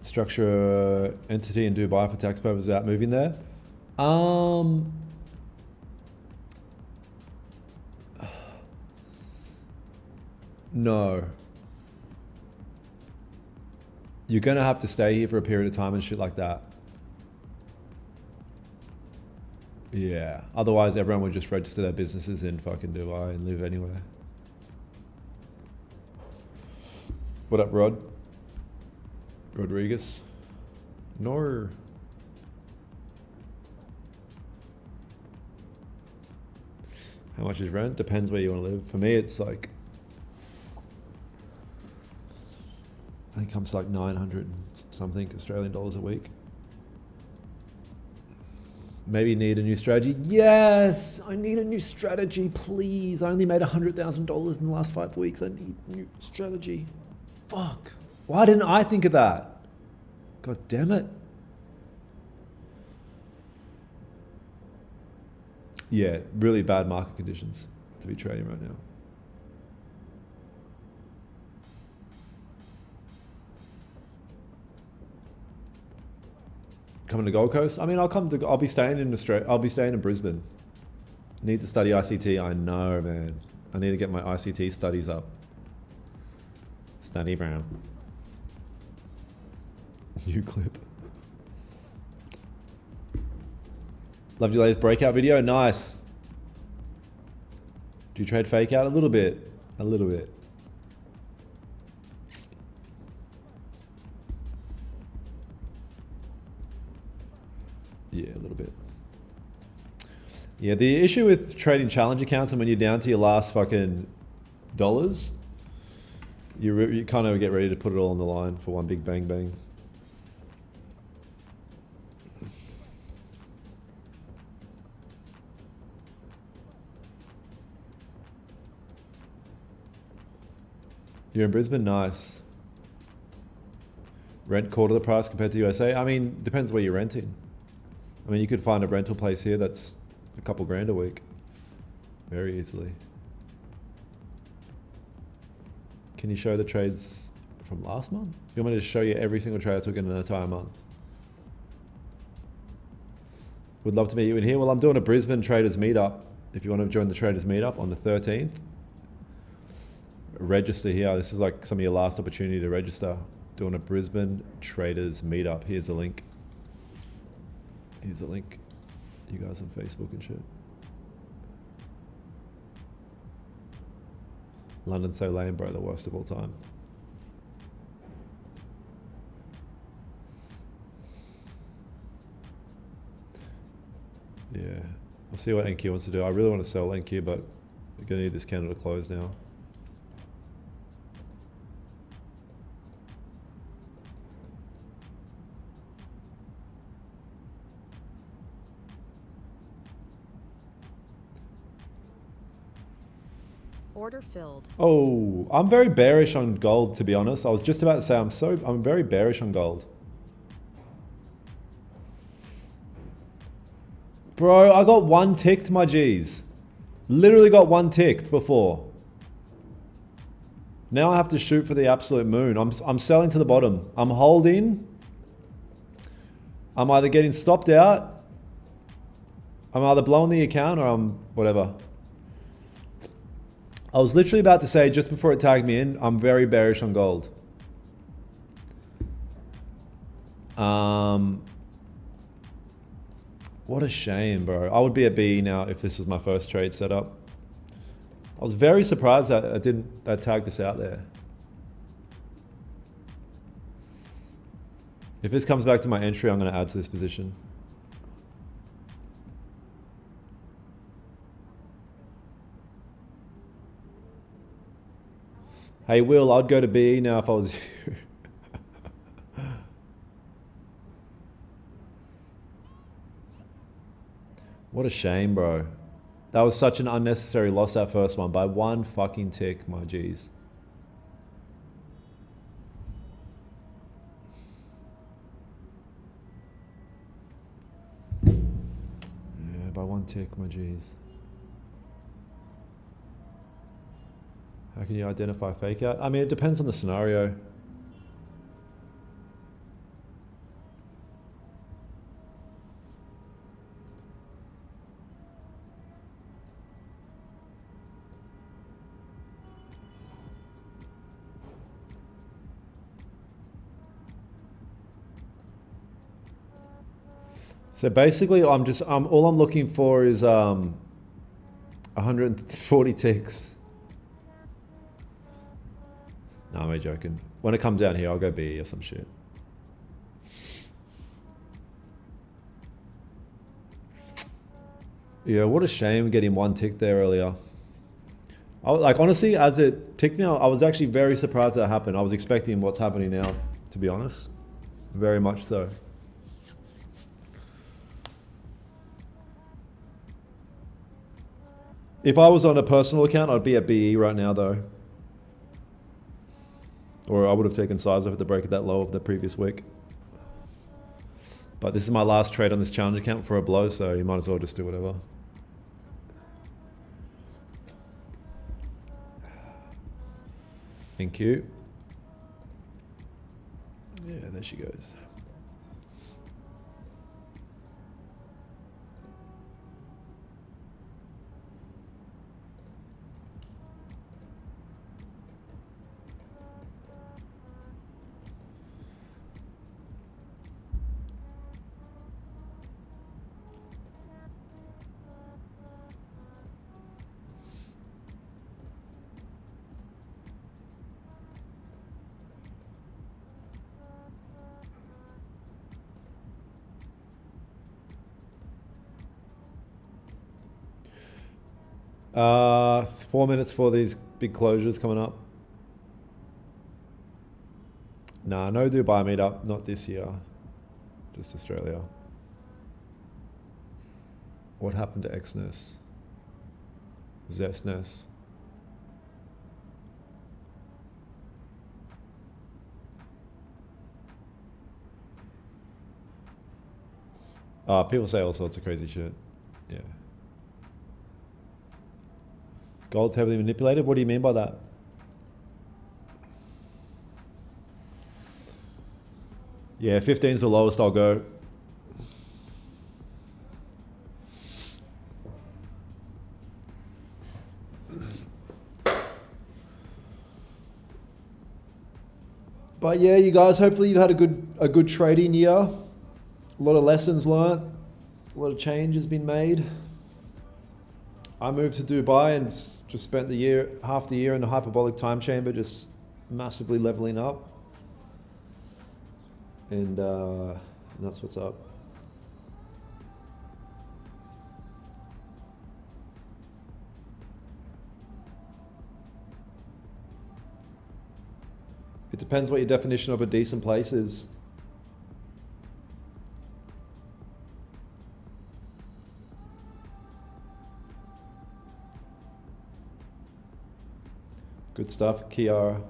Structure entity in Dubai for tax purposes without moving there. No. You're gonna have to stay here for a period of time and shit like that. Yeah. Otherwise, everyone would just register their businesses in fucking Dubai and live anywhere. What up, Rod? Rodriguez? Nor. How much is rent? Depends where you want to live. For me, it's like, I think it comes to like 900 something Australian dollars a week. Maybe need a new strategy. Yes, I need a new strategy, please. I only made $100,000 in the last 5 weeks. I need a new strategy. Fuck. Why didn't I think of that? God damn it. Yeah, really bad market conditions to be trading right now. Coming to Gold Coast? I mean, I'll be staying in Australia. I'll be staying in Brisbane. Need to study ICT. I know, man. I need to get my ICT studies up. Study Brown. New clip. Loved your latest breakout video. Nice. Do you trade fake out? A little bit. A little bit. Yeah, a little bit. Yeah, the issue with trading challenge accounts and when you're down to your last fucking dollars, you kind of get ready to put it all on the line for one big bang bang. You're in Brisbane? Nice. Rent quarter the price compared to USA? I mean, depends where you're renting. I mean, you could find a rental place here that's a couple grand a week. Very easily. Can you show the trades from last month? You want me to show you every single trade I took in an entire month? Would love to meet you in here. Well, I'm doing a Brisbane traders meetup. If you want to join the traders meetup on the 13th, register here. This is like some of your last opportunity to register. Doing a Brisbane traders meetup. Here's a link. Here's a link. You guys on Facebook and shit. London's so lame, bro. The worst of all time. Yeah. We'll see what NQ wants to do. I really want to sell NQ, but we're going to need this candle to close now. Order filled. Oh, I'm very bearish on gold, to be honest. I was just about to say I'm very bearish on gold. Bro, I got one ticked, my G's. Literally got one ticked before. Now I have to shoot for the absolute moon. I'm selling to the bottom. I'm holding. I'm either getting stopped out. I'm either blowing the account or I'm whatever. I was literally about to say, just before it tagged me in, I'm very bearish on gold. What a shame, bro. I would be at BE now if this was my first trade setup. I was very surprised that I tagged us out there. If this comes back to my entry, I'm going to add to this position. Hey, Will, I'd go to BE now if I was you. What a shame, bro. That was such an unnecessary loss, that first one, by one fucking tick, my G's. Yeah, by one tick, my G's. How can you identify fake out? I mean, it depends on the scenario. So basically, all I'm looking for is 140 ticks. No, I'm only joking. When it comes down here, I'll go B or some shit. Yeah, what a shame getting one tick there earlier. Like, honestly, as it ticked me, I was actually very surprised that happened. I was expecting what's happening now, to be honest. Very much so. If I was on a personal account, I'd be at BE right now, though. Or I would have taken size over the break at that low of the previous week. But this is my last trade on this challenge account for a blow, so you might as well just do whatever. Thank you. Yeah, there she goes. Uh, 4 minutes for these big closures coming up. Nah, no Dubai meetup, not this year. Just Australia. What happened to Xness? Zestness. People say all sorts of crazy shit. Yeah. Gold's heavily manipulated? What do you mean by that? Yeah, 15 is the lowest I'll go. But yeah, you guys, hopefully you've had a good trading year. A lot of lessons learnt. A lot of change has been made. I moved to Dubai and just spent half the year in the hyperbolic time chamber, just massively leveling up. And that's what's up. It depends what your definition of a decent place is. Good stuff, Kiara.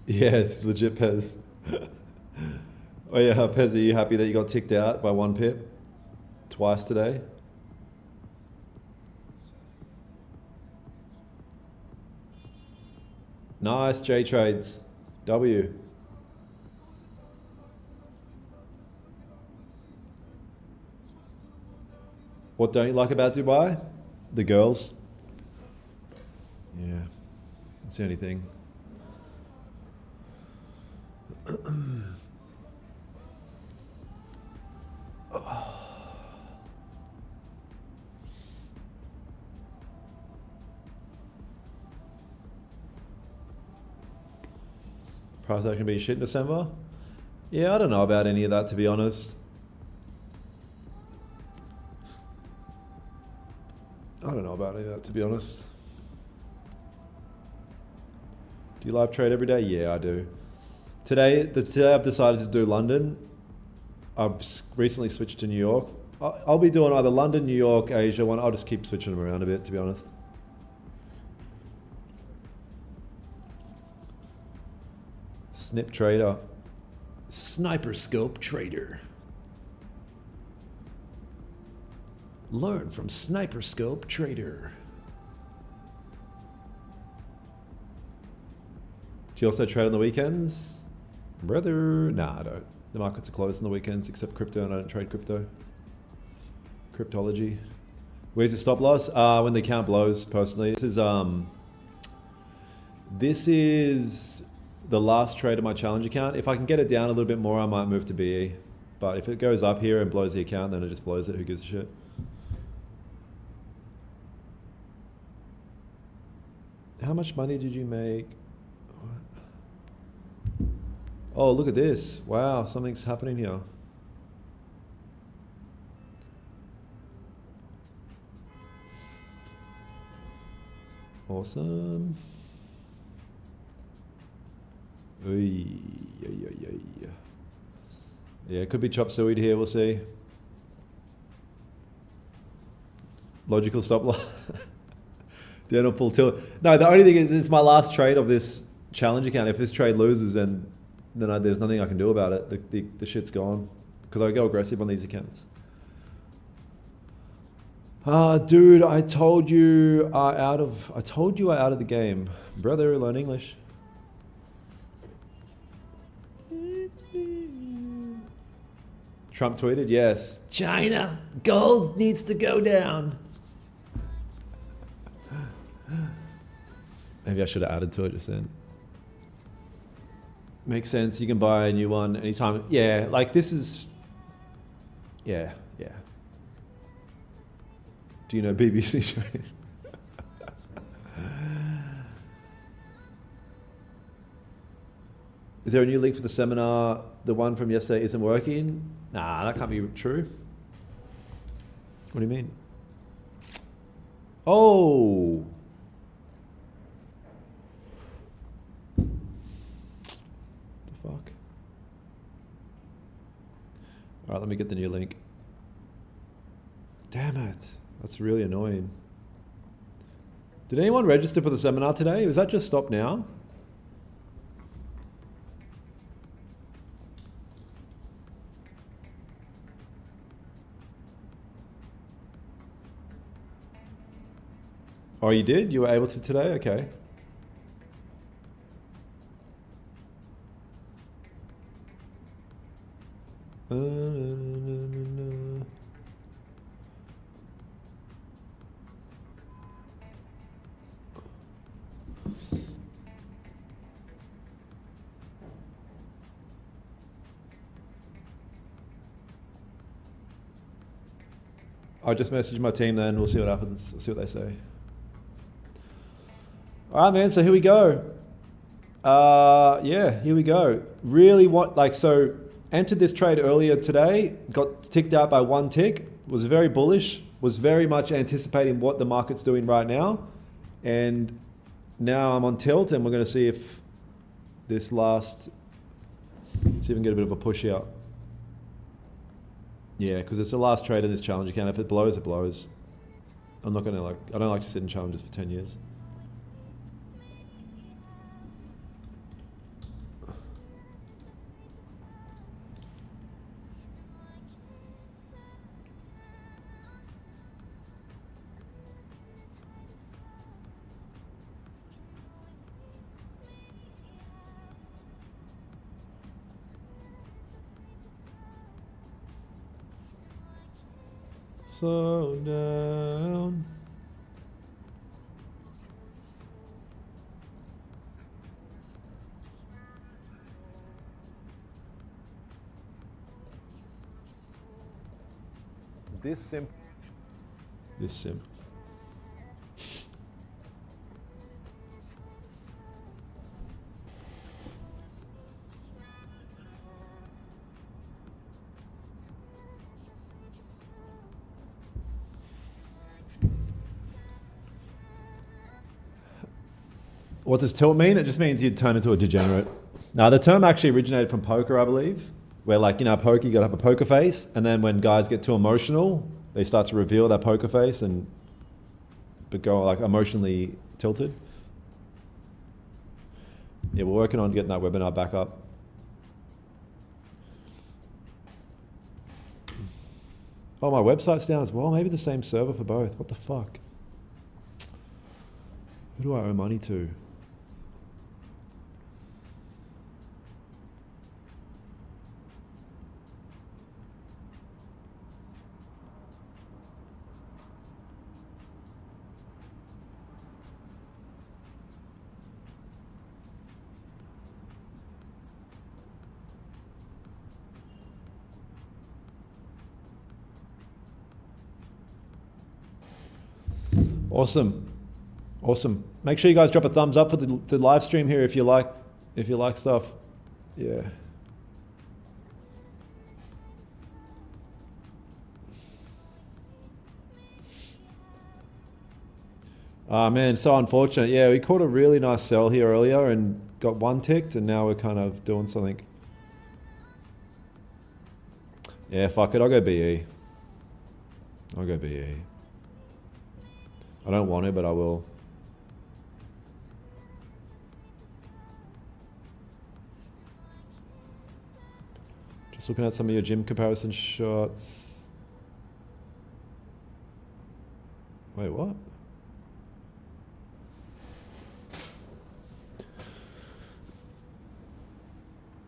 Yeah, it's legit, Pez. Oh yeah, Pez, are you happy that you got ticked out by 1 pip? Twice today? Nice, J Trades. W. What don't you like about Dubai? The girls. Yeah, that's the only thing. Price action be shit in December? Yeah, I don't know about any of that, to be honest. I don't know about any of that, to be honest. Do you live trade every day? Yeah, I do. Today I've decided to do London. I've recently switched to New York. I'll be doing either London, New York, Asia one. I'll just keep switching them around a bit, to be honest. Snip trader. Sniper scope trader. Learn from Sniper Scope Trader. Do you also trade on the weekends? Brother, nah, I don't. The markets are closed on the weekends except crypto, and I don't trade crypto. Cryptology. Where's your stop loss? When the account blows, personally. This is the last trade of my challenge account. If I can get it down a little bit more, I might move to BE. But if it goes up here and blows the account, then it just blows it. Who gives a shit? How much money did you make? What? Oh, look at this. Wow, something's happening here. Awesome. Oy, oy, oy, oy. Yeah, it could be chop suey here, we'll see. Logical stop loss. Daniel pull tilt. No, the only thing is it's my last trade of this challenge account. If this trade loses, then there's nothing I can do about it. The shit's gone because I go aggressive on these accounts. Dude, I told you are out of the game, brother. Learn English. Trump tweeted, yes, China gold needs to go down. Maybe I should have added to it just then. Makes sense. You can buy a new one anytime. Yeah, like this is. Yeah. Do you know BBC trade? Is there a new link for the seminar? The one from yesterday isn't working? Nah, that can't be true. What do you mean? Oh. The fuck? All right, let me get the new link. Damn it. That's really annoying. Did anyone register for the seminar today? Was that just stopped now? Oh, you did? You were able to today? Okay. I'll just message my team then. We'll see what happens. We'll see what they say. All right, man. So here we go. Yeah, here we go. Really so entered this trade earlier today, got ticked out by one tick, was very bullish, was very much anticipating what the market's doing right now. And now I'm on tilt and we're going to see if this lasts, see if we can get a bit of a push out. Yeah, because it's the last trade of this challenge account. If it blows, it blows. I'm not going to I don't like to sit in challenges for 10 years. Slow down. This sim. What does tilt mean? It just means you turn into a degenerate. Now, the term actually originated from poker, I believe, where poker, you gotta have a poker face, and then when guys get too emotional, they start to reveal that poker face and go emotionally tilted. Yeah, we're working on getting that webinar back up. Oh, my website's down as well. Maybe the same server for both. What the fuck? Who do I owe money to? Awesome. Make sure you guys drop a thumbs up for the live stream here if you like stuff. Yeah. Ah, man, so unfortunate. Yeah, we caught a really nice sell here earlier and got one ticked, and now we're kind of doing something. Yeah, fuck it. I'll go BE. I don't want it, but I will. Just looking at some of your gym comparison shots. Wait, what?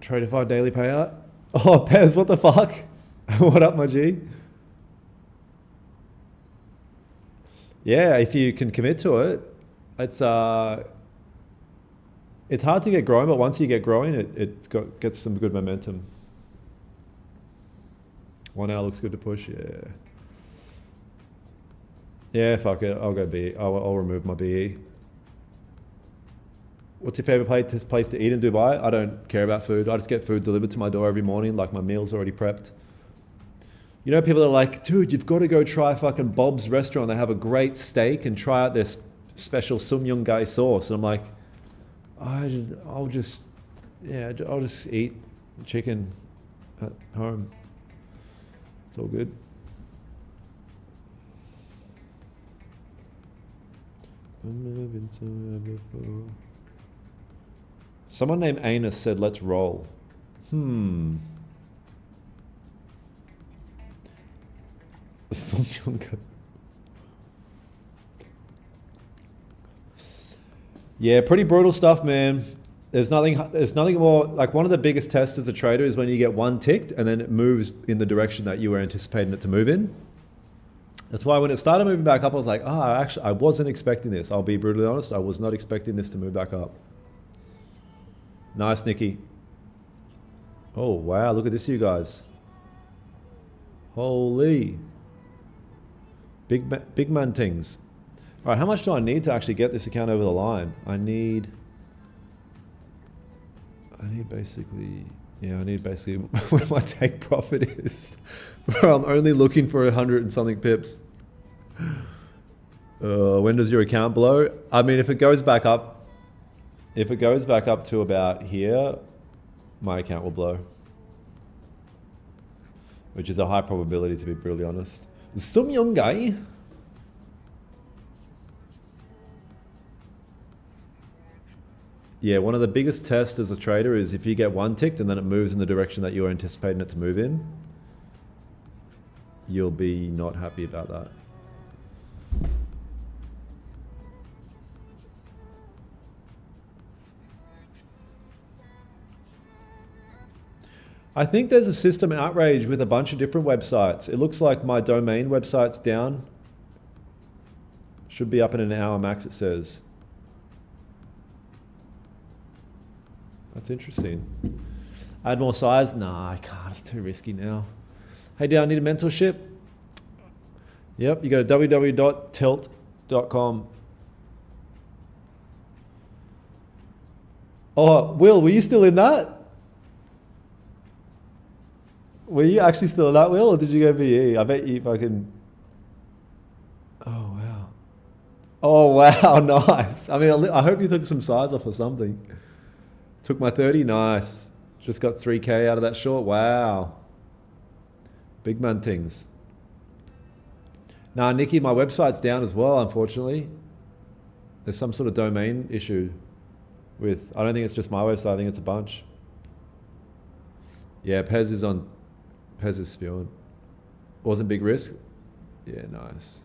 Tradeify daily payout? Oh, Pez, what the fuck? What up, my G? Yeah, if you can commit to it, it's hard to get growing, but once you get growing, gets some good momentum. 1 hour looks good to push, yeah. Yeah, fuck it, I'll go BE. I'll remove my BE. What's your favorite place to eat in Dubai? I don't care about food. I just get food delivered to my door every morning, like my meal's already prepped. You know, people are like, dude, you've got to go try fucking Bob's restaurant. They have a great steak, and try out their special Sumyunggai sauce. And I'm like, I'll just eat chicken at home. It's all good. Someone named Anus said, let's roll. Yeah, pretty brutal stuff, man. There's nothing more, like one of the biggest tests as a trader is when you get one ticked and then it moves in the direction that you were anticipating it to move in. That's why when it started moving back up, I was like, I wasn't expecting this. I'll be brutally honest. I was not expecting this to move back up. Nice, Nikki. Oh, wow. Look at this, you guys. Holy. Big man things. All right, how much do I need to actually get this account over the line? I need basically what my take profit is. Bro, I'm only looking for 100 and something pips. When does your account blow? I mean, if it goes back up to about here, my account will blow. Which is a high probability, to be brutally honest. Some young guy. Yeah, one of the biggest tests as a trader is if you get one ticked and then it moves in the direction that you were anticipating it to move in, you'll be not happy about that. I think there's a system outrage with a bunch of different websites. It looks like my domain website's down. Should be up in an hour max, it says. That's interesting. Add more size? Nah, I can't. It's too risky now. Hey, do I need a mentorship? Yep, you go to www.tilt.com. Oh, Will, were you still in that? Were you actually still in that, Will, or did you go VE? I bet you fucking... Oh, wow. Oh, wow, nice. I mean, I hope you took some size off or something. Took my 30, nice. Just got 3K out of that short, wow. Big man things. Nah, Nikki, my website's down as well, unfortunately. There's some sort of domain issue with, I don't think it's just my website, I think it's a bunch. Yeah, Pez is spewing. Wasn't big risk? Yeah, nice.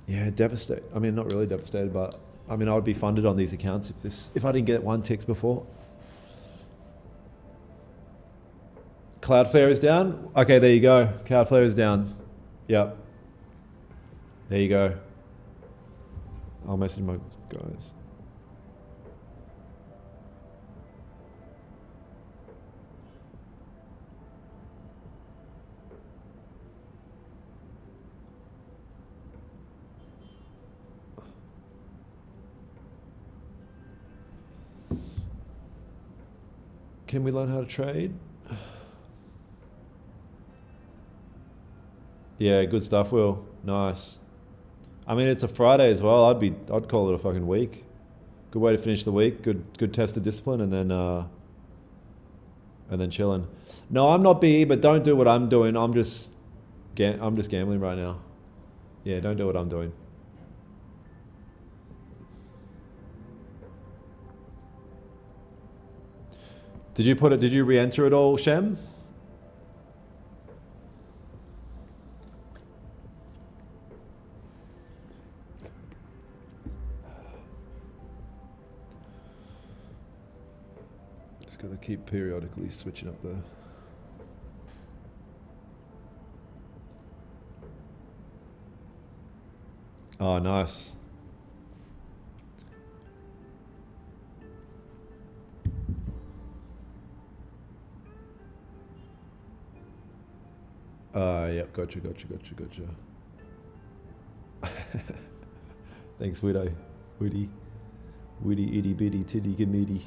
Yeah, devastated. I mean, not really devastated, but I mean, I would be funded on these accounts if I didn't get one ticked before. Cloudflare is down. Okay, there you go. Cloudflare is down. Yep. There you go. I'll message my guys. Can we learn how to trade? Yeah, good stuff, Will. Nice. I mean, it's a Friday as well. I'd call it a fucking week. Good way to finish the week. Good test of discipline, and then chilling. No, I'm not BE, but don't do what I'm doing. I'm just gambling right now. Yeah, don't do what I'm doing. Did you re-enter it all, Shem? Just gotta keep periodically switching up the... Oh, nice. Yep, gotcha. Thanks, Woody, itty bitty titty gimity.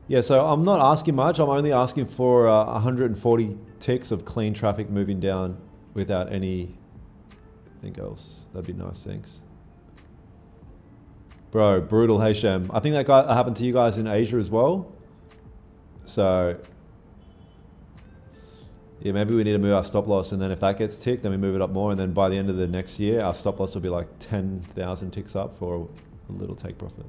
Yeah, so I'm not asking much. I'm only asking for 140 ticks of clean traffic moving down without anything else. That'd be nice, thanks. Bro, brutal, hey Shem. I think that happened to you guys in Asia as well. So... yeah, maybe we need to move our stop loss, and then if that gets ticked, then we move it up more, and then by the end of the next year, our stop loss will be like 10,000 ticks up for a little take profit.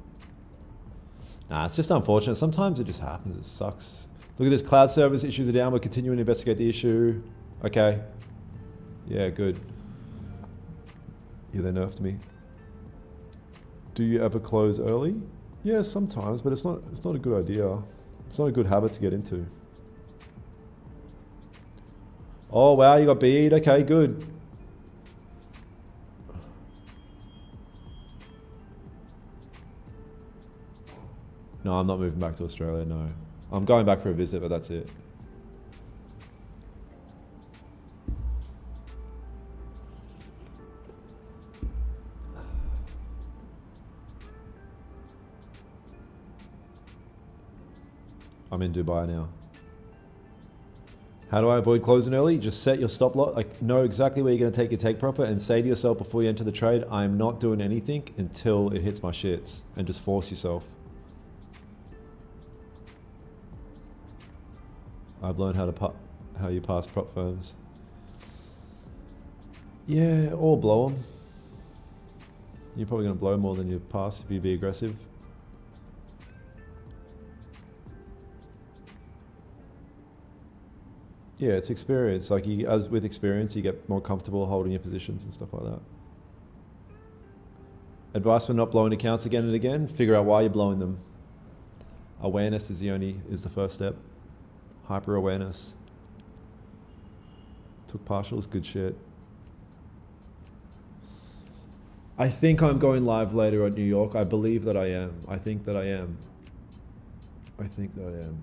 Nah, it's just unfortunate. Sometimes it just happens. It sucks. Look at this. Cloud service issues are down. We're continuing to investigate the issue. Okay. Yeah, good. Yeah, they nerfed me. Do you ever close early? Yeah, sometimes, but it's not a good idea. It's not a good habit to get into. Oh wow, you got bead. Okay, good. No, I'm not moving back to Australia, no. I'm going back for a visit, but that's it. I'm in Dubai now. How do I avoid closing early? Just set your stop loss, like know exactly where you're gonna take your take profit and say to yourself before you enter the trade, I'm not doing anything until it hits my shits, and just force yourself. I've learned how you pass prop firms. Yeah, or blow them. You're probably gonna blow more than you pass if you be aggressive. Yeah, it's experience. Like as with experience, you get more comfortable holding your positions and stuff like that. Advice for not blowing accounts again and again: figure out why you're blowing them. Awareness is the first step. Hyper awareness. Took partials, good shit. I think I'm going live later on New York. I believe that I am. I think that I am. I think that I am.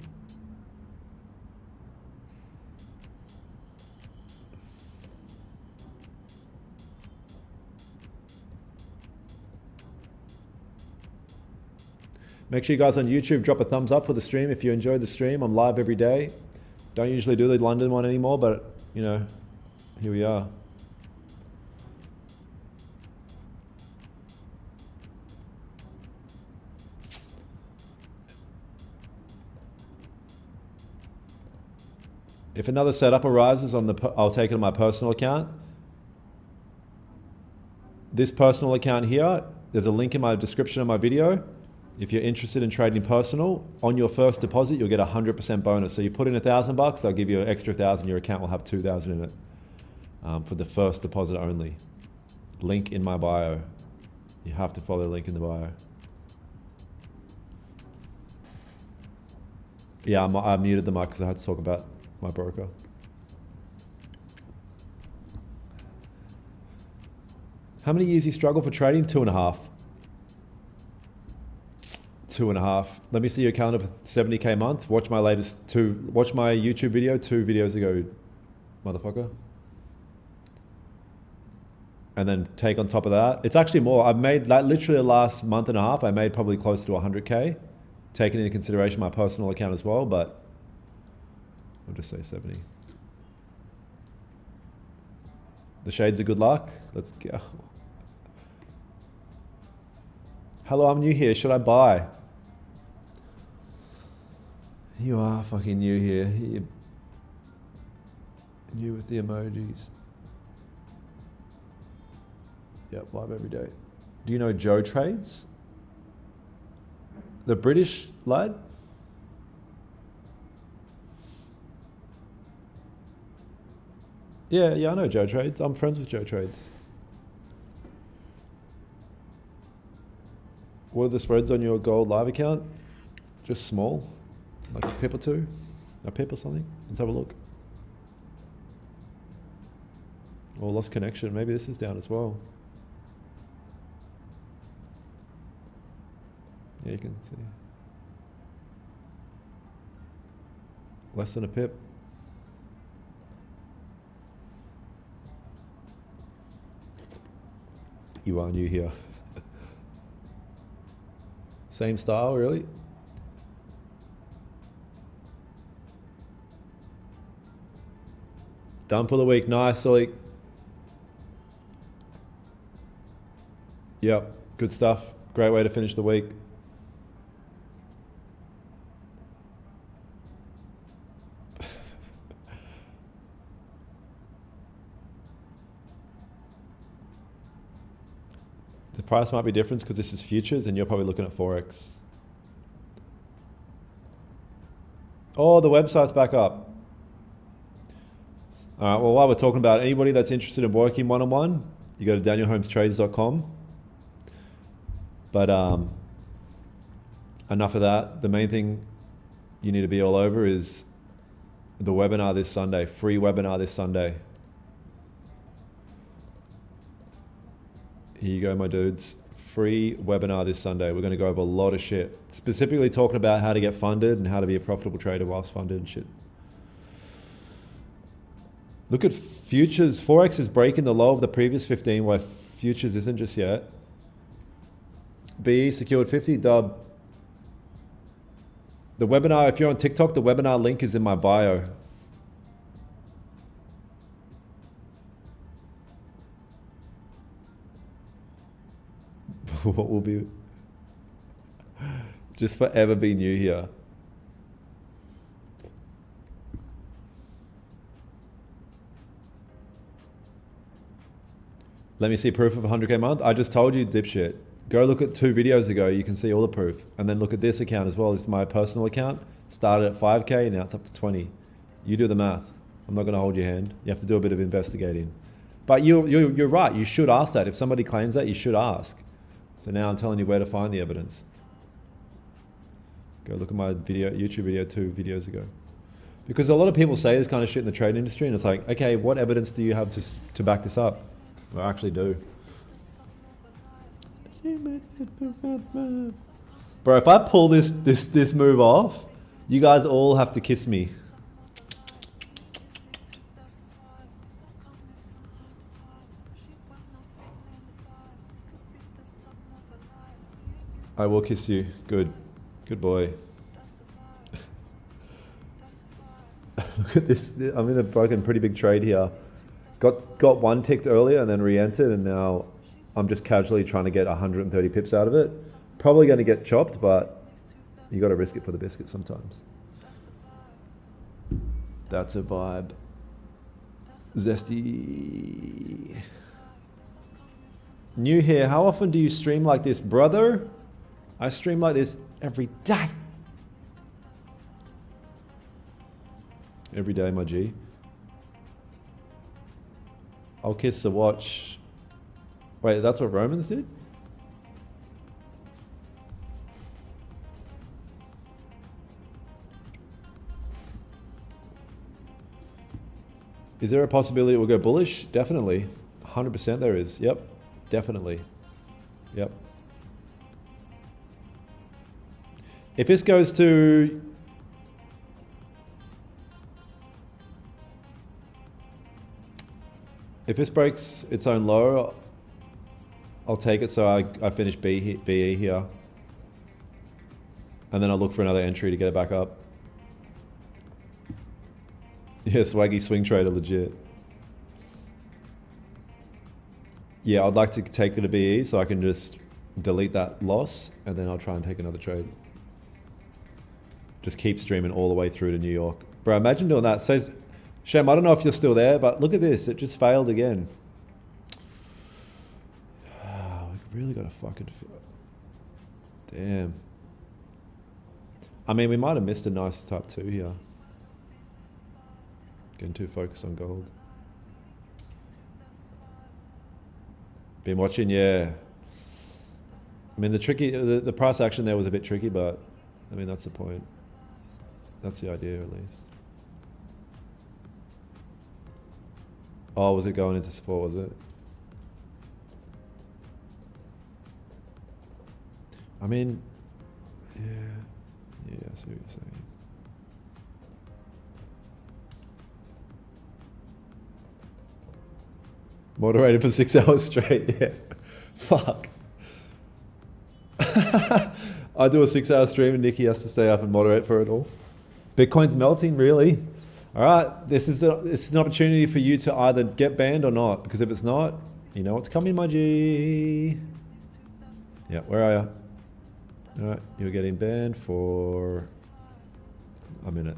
Make sure you guys on YouTube drop a thumbs up for the stream if you enjoyed the stream. I'm live every day. Don't usually do the London one anymore, but you know, here we are. If another setup arises I'll take it on my personal account. This personal account here, there's a link in my description of my video. If you're interested in trading personal, on your first deposit, you'll get 100% bonus. So you put in $1,000, I'll give you an extra 1,000. Your account will have 2,000 in it for the first deposit only. Link in my bio. You have to follow the link in the bio. Yeah, I muted the mic because I had to talk about my broker. How many years you struggle for trading? 2.5. 2.5. Let me see your calendar for 70K a month. Watch my watch my YouTube video 2 videos ago, motherfucker. And then take on top of that. It's actually more. I've made like literally the last month and a half, I made probably close to 100K, taking into consideration my personal account as well, but I'll just say 70. The shades of good luck. Let's go. Hello, I'm new here. Should I buy? You are fucking new here. You're new with the emojis. Yep, live every day. Do you know Joe Trades? The British lad? Yeah, I know Joe Trades. I'm friends with Joe Trades. What are the spreads on your gold live account? Just small, like a pip or two, a pip or something. Let's have a look. Or lost connection. Maybe this is down as well. Yeah, you can see. Less than a pip. You are new here. Same style, really? Done for the week. Nice, Sully. Yep, good stuff. Great way to finish the week. The price might be different because this is futures and you're probably looking at Forex. Oh, the website's back up. All right, well, while we're talking about it, anybody that's interested in working one-on-one, you go to danielholmestrades.com. But enough of that. The main thing you need to be all over is the webinar this Sunday, free webinar this Sunday. Here you go, my dudes. Free webinar this Sunday. We're going to go over a lot of shit. Specifically talking about how to get funded and how to be a profitable trader whilst funded and shit. Look at futures. Forex is breaking the low of the previous 15 where futures isn't just yet. BE secured 50, dub. The webinar, if you're on TikTok, the webinar link is in my bio. What will be just forever be new here. Let me see proof of 100K a month. I just told you, dipshit. Go look at 2 videos ago. You can see all the proof. And then look at this account as well. This is my personal account. Started at 5K, now it's up to 20. You do the math. I'm not going to hold your hand. You have to do a bit of investigating. But you're right. You should ask that. If somebody claims that, you should ask. So now I'm telling you where to find the evidence. Go look at my video, YouTube video 2 videos ago. Because a lot of people say this kind of shit in the trade industry, and it's like, okay, what evidence do you have to back this up? Well, I actually do. Bro, if I pull this move off, you guys all have to kiss me. I will kiss you. Good. Good boy. Look at this. I'm in a fucking pretty big trade here. Got one ticked earlier and then re-entered, and now I'm just casually trying to get 130 pips out of it. Probably going to get chopped, but you got to risk it for the biscuit sometimes. That's a vibe. Zesty. New here. How often do you stream like this, brother? I stream like this every day. Every day, my G. I'll kiss the watch. Wait, that's what Romans did? Is there a possibility it will go bullish? Definitely. 100% there is. Yep. Definitely. Yep. If this goes to... If this breaks its own low, I'll take it so I finish BE here. And then I'll look for another entry to get it back up. Yeah, swaggy swing trader, legit. Yeah, I'd like to take it to BE so I can just delete that loss and then I'll try and take another trade. Just keep streaming all the way through to New York. Bro, imagine doing that. Says, Shem, I don't know if you're still there, but look at this. It just failed again. We really got to fucking... Damn. I mean, we might have missed a nice type 2 here. Getting too focused on gold. Been watching, yeah. I mean, the price action there was a bit tricky, but I mean, that's the point. That's the idea, at least. Oh, was it going into support, was it? I mean, yeah, I see what you're saying. Moderated for 6 hours straight, yeah. Fuck. I do a 6-hour stream and Nikki has to stay up and moderate for it all. Bitcoin's melting, really? All right, this is an opportunity for you to either get banned or not, because if it's not, you know what's coming, my G. Yeah, where are you? All right, you're getting banned for a minute.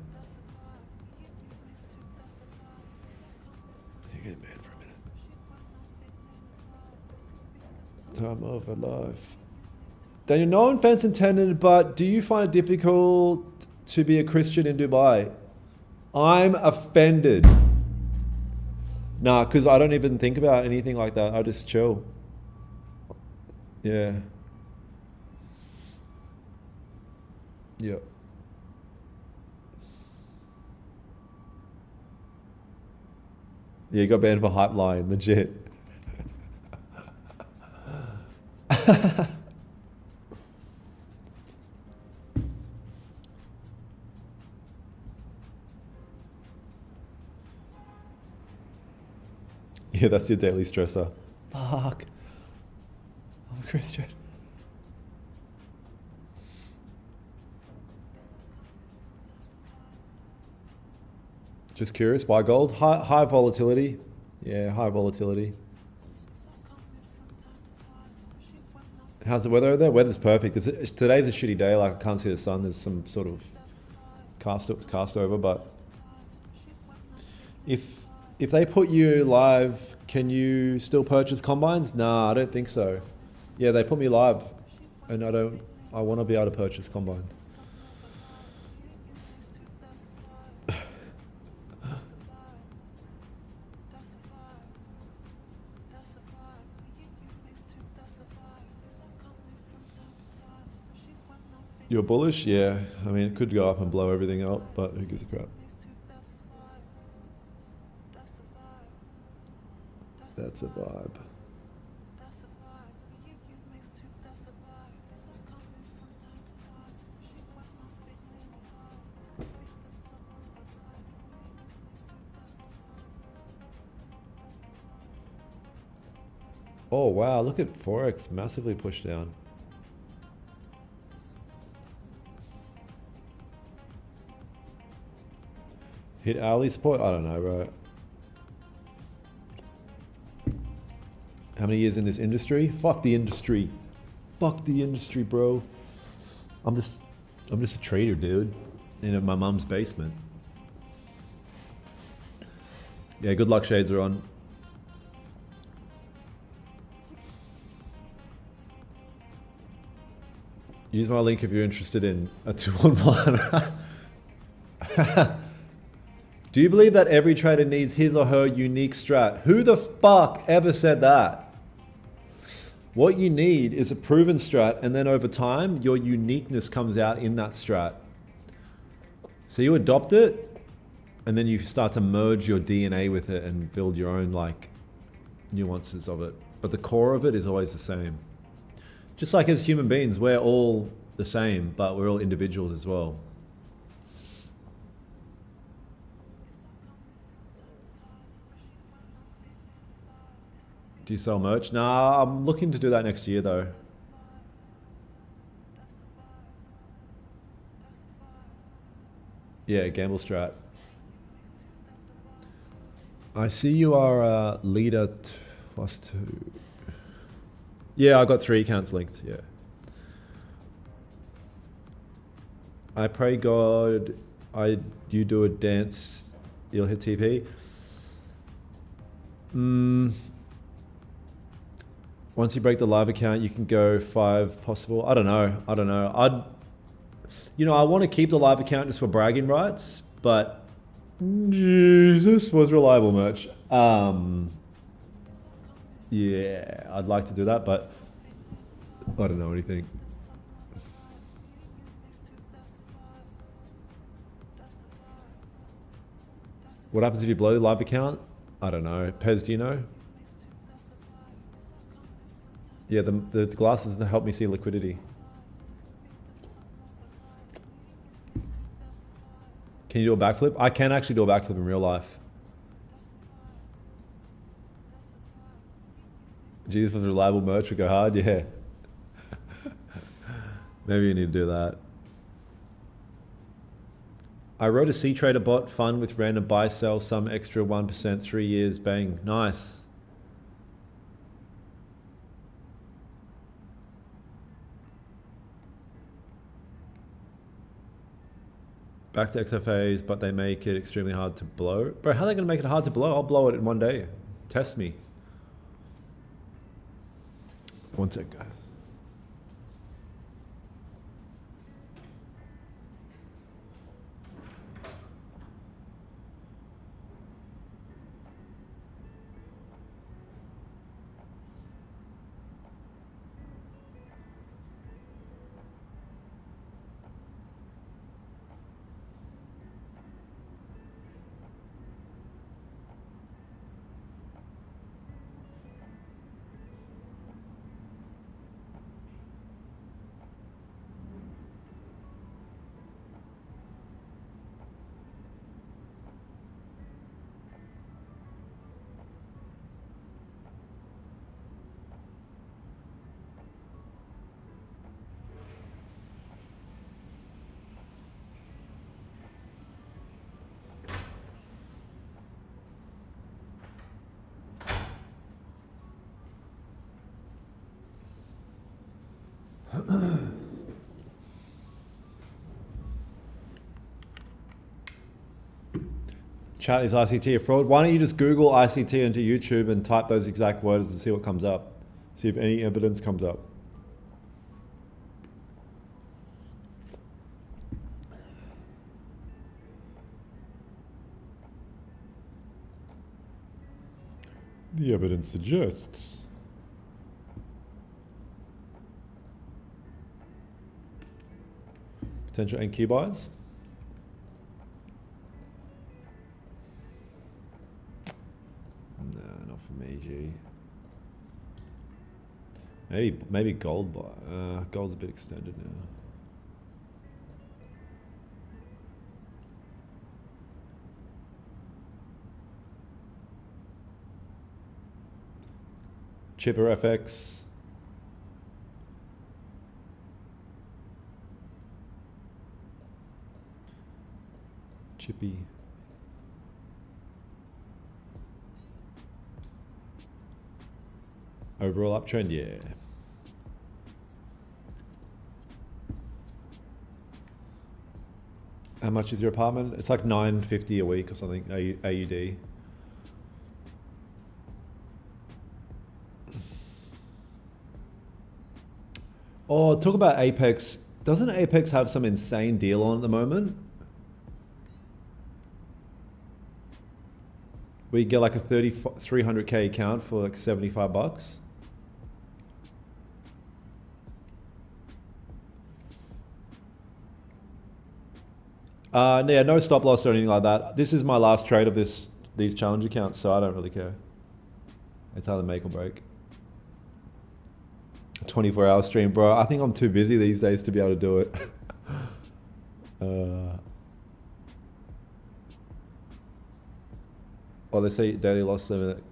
You're getting banned for a minute. Time of a life. Daniel, no offense intended, but do you find it difficult to be a Christian in Dubai? I'm offended. Nah, because I don't even think about anything like that. I just chill. Yeah. Yeah. Yeah, you got banned for hype line, legit. Yeah, that's your daily stressor. Fuck. I'm a Christian. Just curious, why gold? High volatility. Yeah, high volatility. How's the weather over there? Weather's perfect. Today's a shitty day. Like I can't see the sun. There's some sort of cast over. But if they put you live, can you still purchase combines? Nah, I don't think so. Yeah, they put me live, and I want to be able to purchase combines. You're bullish? Yeah. I mean, it could go up and blow everything up, but who gives a crap? That's a vibe. Oh wow, look at Forex massively pushed down. Hit hourly support? I don't know, bro. How many years in this industry? Fuck the industry. Fuck the industry, bro. I'm just a trader, dude. In my mum's basement. Yeah, good luck shades are on. Use my link if you're interested in a 2-on-1. Do you believe that every trader needs his or her unique strat? Who the fuck ever said that? What you need is a proven strat, and then over time, your uniqueness comes out in that strat. So you adopt it, and then you start to merge your DNA with it and build your own like nuances of it. But the core of it is always the same. Just like as human beings, we're all the same, but we're all individuals as well. Do you sell merch? Nah, I'm looking to do that next year though. Yeah, gamble strat. I see you are leader +2. Yeah, I got 3 accounts linked, yeah. I pray God you do a dance, you'll hit TP. Once you break the live account, you can go 5 possible. I don't know. I want to keep the live account just for bragging rights, but Jesus was reliable merch. Yeah, I'd like to do that, but I don't know anything. What happens if you blow the live account? I don't know. Pez, do you know? Yeah, the glasses help me see liquidity. Can you do a backflip? I can actually do a backflip in real life. Jesus was reliable merch, we go hard, yeah. Maybe you need to do that. I wrote a C-Trader bot fund with random buy sell, some extra 1%, 3 years, bang, nice. Back to XFAs, but they make it extremely hard to blow. Bro, how are they gonna make it hard to blow? I'll blow it in one day. Test me. One sec, guys. Chat, is ICT a fraud? Why don't you just Google ICT into YouTube and type those exact words and see what comes up? See if any evidence comes up. The evidence suggests. Potential NQ buys? No, not for me, G. Maybe gold buy. Gold's a bit extended now. Chipper FX. Chippy. Overall uptrend, yeah. How much is your apartment? It's like $950 a week or something, AUD. Oh, talk about Apex. Doesn't Apex have some insane deal on at the moment? We get like a 300K account for like $75. Yeah, no stop loss or anything like that. This is my last trade of these challenge accounts, so I don't really care. It's either make or break. 24-hour stream, bro. I think I'm too busy these days to be able to do it. Oh, they say daily loss limit.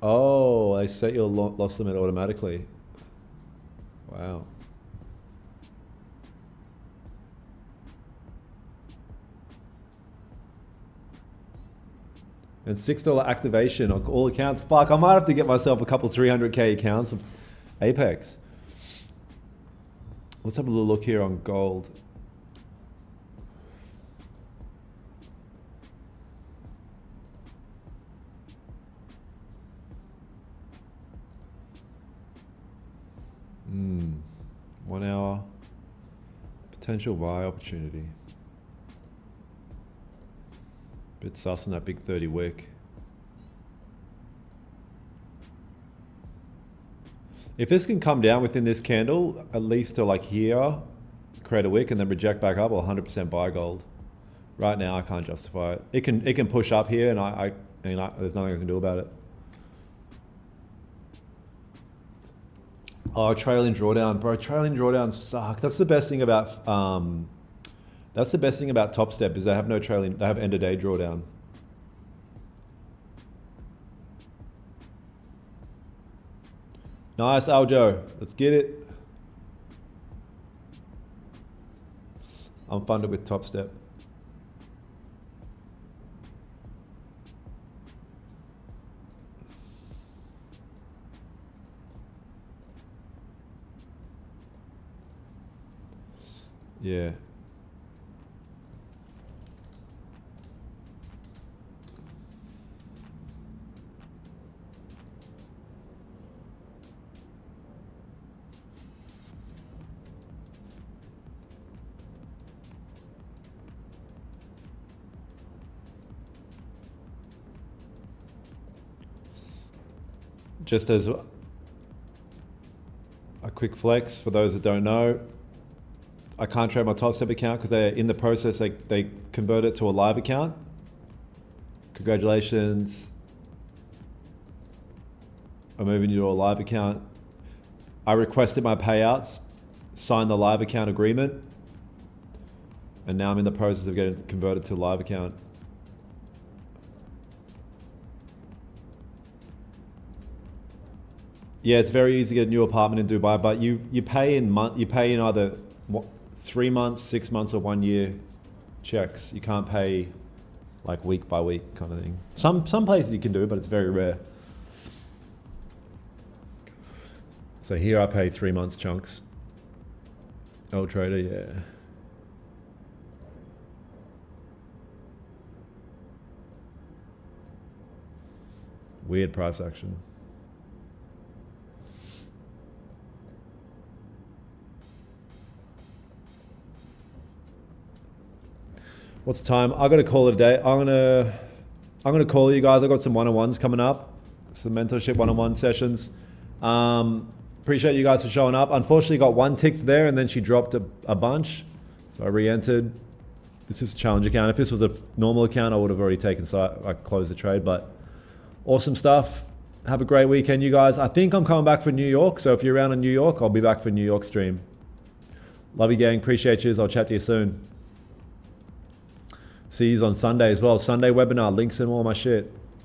Oh, they set your loss limit automatically. Wow. And $6 activation on all accounts. Fuck, I might have to get myself a couple 300K accounts of Apex. Let's have a little look here on gold. Hmm. 1 hour. Potential buy opportunity. Bit sus on that big 30 wick. If this can come down within this candle, at least to like here, create a wick and then reject back up, I'll 100% buy gold. Right now, I can't justify it. It can push up here, and there's nothing I can do about it. Oh, trailing drawdown, bro. Trailing drawdowns suck. That's the best thing about Top Step is they have no trailing. They have end of day drawdown. Nice, Aljo. Let's get it. I'm funded with Top Step. Yeah. Just as a quick flex for those that don't know, I can't trade my Top Step account because they're in the process. They convert it to a live account. Congratulations. I'm moving you to a live account. I requested my payouts, signed the live account agreement, and now I'm in the process of getting converted to a live account. Yeah, it's very easy to get a new apartment in Dubai, but you pay in either 3 months, 6 months, or 1 year checks. You can't pay like week by week kind of thing. Some places you can do, but it's very rare. So here I pay 3 months chunks. L Trader, yeah. Weird price action. What's the time? I got to call it a day. I'm gonna call you guys. I got some one-on-ones coming up, some mentorship one-on-one sessions. Appreciate you guys for showing up. Unfortunately, got one ticked there, and then she dropped a bunch, so I re-entered. This is a challenge account. If this was a normal account, I would have already taken. So I closed the trade. But awesome stuff. Have a great weekend, you guys. I think I'm coming back for New York. So if you're around in New York, I'll be back for New York stream. Love you, gang. Appreciate you. I'll chat to you soon. See you on Sunday as well. Sunday webinar, links and all my shit.